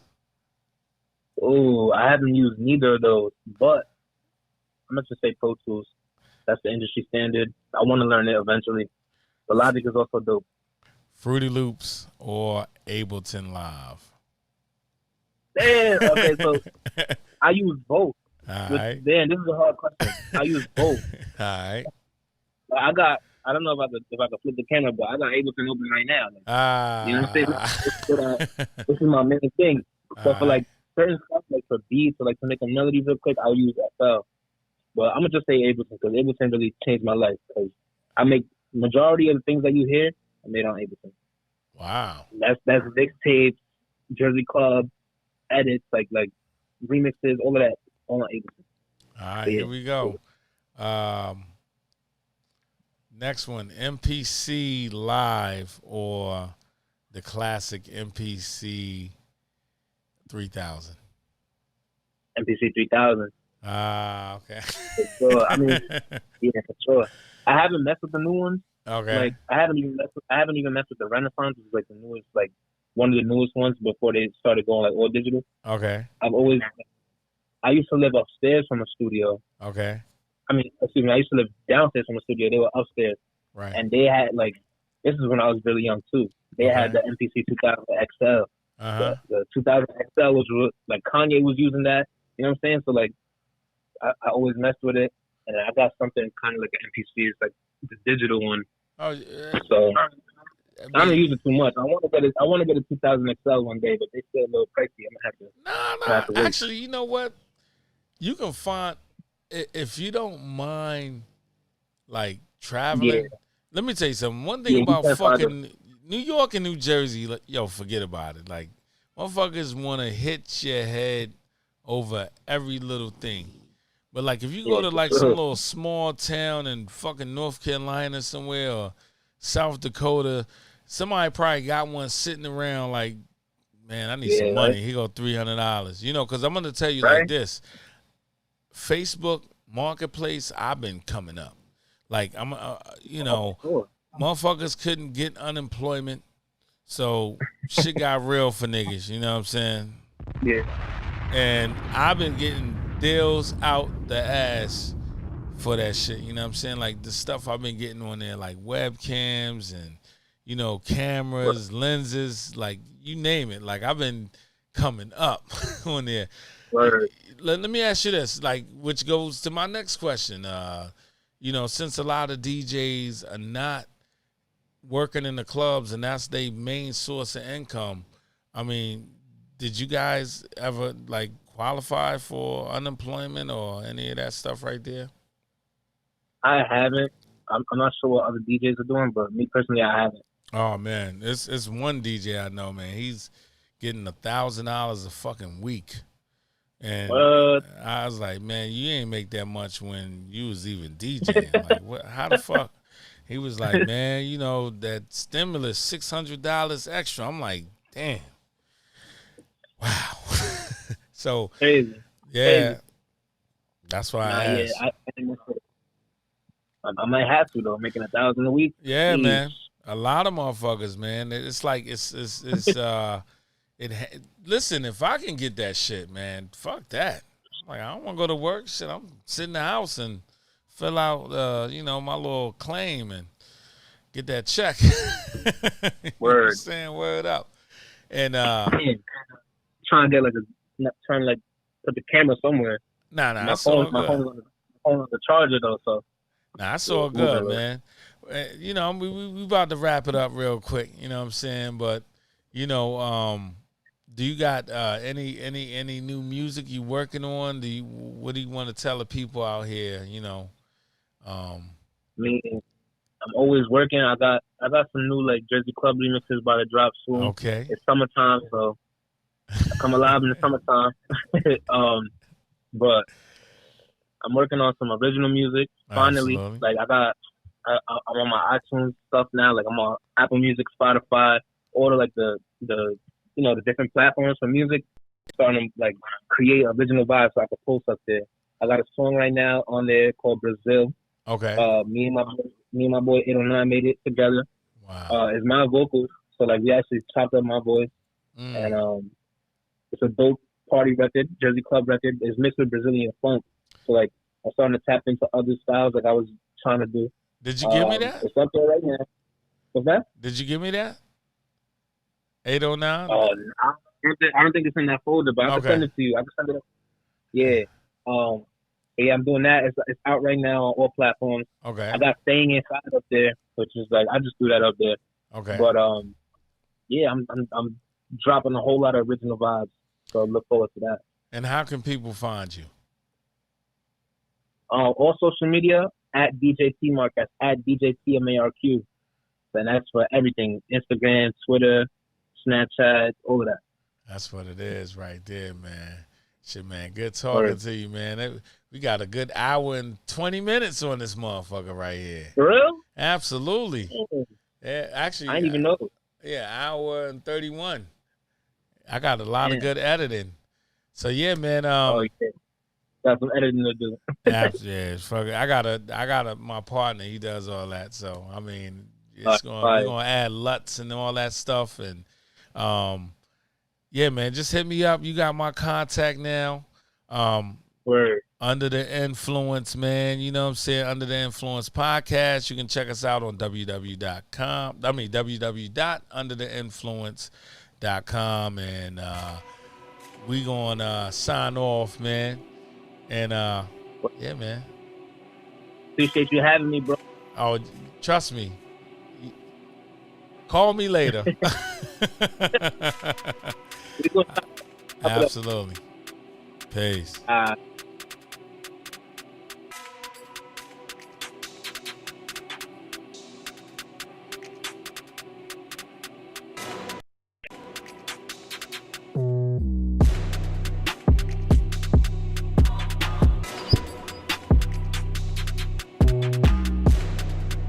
Oh, I haven't used neither of those, but I'm gonna just say Pro Tools. That's the industry standard. I want to learn it eventually. But Logic is also dope. Fruity Loops or Ableton Live? Damn. Okay, so I use both. All right. Damn, this is a hard question. I use both. All right. I don't know if I could flip the camera, but I got Ableton open right now. Like, you know what I'm saying? This is my main thing. So for like certain stuff, like for beats or like to make a melody real quick, I'll use FL. But I'm gonna just say Ableton because Ableton really changed my life. Because I make majority of the things that you hear, I made on Ableton. Wow. That's mixtapes, Jersey Club, edits, like remixes, all of that, all on Ableton. All right, here we go. Next one, MPC Live or the classic MPC 3000? MPC 3000. Okay. For sure. I mean, yeah, for sure. I haven't messed with the new ones. Okay. Like I haven't even messed with the Renaissance, which is like the newest, like one of the newest ones before they started going like all digital. Okay. I've always I used to live upstairs from a studio. Okay. I mean, excuse me, I used to live downstairs from a studio. They were upstairs, Right. and they had like, this is when I was really young too. They had the MPC 2000 XL. The 2000 XL was like Kanye was using that. You know what I'm saying? So like, I always messed with it, and I got something kind of like an MPC. It's like the digital one. Oh, yeah. So I don't use it too much. I want to get a 2000 XL one day, but they still a little pricey. I'm gonna have to. No. Actually, you know what? You can find if you don't mind like traveling. Yeah. Let me tell you something. One thing about fucking New York and New Jersey, like, yo, forget about it. Like, motherfuckers want to hit your head over every little thing. But like, if you go to like some little small town in fucking North Carolina somewhere or South Dakota, somebody probably got one sitting around like, man, I need some money. He go $300. You know, because I'm gonna tell you like this: Facebook Marketplace, I've been coming up. Like I'm, you know, motherfuckers couldn't get unemployment, so shit got real for niggas. You know what I'm saying? Yeah. And I've been getting deals out the ass for that shit. You know what I'm saying? Like the stuff I've been getting on there, like webcams and, you know, cameras, lenses, like you name it. Like I've been coming up on there. Let me ask you this, like, which goes to my next question. You know, since a lot of DJs are not working in the clubs and that's their main source of income, I mean, did you guys ever like qualify for unemployment or any of that stuff right there? I haven't. I'm not sure what other DJs are doing, but me personally, I haven't. Oh man, it's one DJ I know, man. He's getting $1,000 a fucking week, and I was like, man, you ain't make that much when you was even DJing. Like, what? How the fuck? He was like, man, you know that stimulus, $600 extra. I'm like, damn, wow. So crazy. Yeah, crazy. That's why I asked. I might have to though, making $1,000 a week. Yeah, man. A lot of motherfuckers, man. It's like listen, if I can get that shit, man, fuck that. Like I don't want to go to work. Shit, I'm sit in the house and fill out, you know, my little claim and get that check. Word. You know what I'm saying? Word up. And trying to get put the camera somewhere. Nah, my phone's on the charger though, so. Nah, that's all good, man. You know, we about to wrap it up real quick. You know what I'm saying? But you know, do you got any new music you working on? What do you want to tell the people out here? You know, me, I'm always working. I got some new like Jersey Club remixes about to drop soon. Okay, it's summertime, so I come alive in the summertime. But I'm working on some original music. Finally, Absolutely. Like I'm on my iTunes stuff now. Like I'm on Apple Music, Spotify, all the you know the different platforms for music. Starting to like create original vibes so I can post up there. I got a song right now on there called Brazil. Okay. Me and my boy 809 made it together. Wow. It's my vocals, so like we actually chopped up my voice, and it's a dope party record, Jersey Club record. It's mixed with Brazilian funk. So like I'm starting to tap into other styles like I was trying to do. Did you give me that? It's up there right now. What's that? Did you give me that? 809? I don't think it's in that folder, but I can send it to you. I can send it. Yeah. Yeah, I'm doing that. It's out right now on all platforms. Okay. I got Staying Inside up there, which is like I just threw that up there. Okay. But yeah, I'm dropping a whole lot of original vibes. So look forward to that. And how can people find you? All social media at DJ T-Mark. That's at DJ TMARQ. And that's for everything. Instagram, Twitter, Snapchat, all of that. That's what it is right there, man. Shit, man. Good talking to you, man. We got a good hour and 20 minutes on this motherfucker right here. For real? Absolutely. Yeah, actually. I didn't even know. Yeah, hour and 31. I got a lot of good editing. So, yeah, man. Yeah. Got some editing to do. Yeah, fuck it. I got my partner. He does all that. So, I mean, we're gonna add LUTs and all that stuff. And, yeah, man, just hit me up. You got my contact now. Word. Under the Influence, man. You know what I'm saying? Under the Influence podcast. You can check us out on www.undertheinfluence.com. And we going to sign off, man. And, yeah, man. Appreciate you having me, bro. Oh, trust me. Call me later. We gonna- Absolutely. Peace.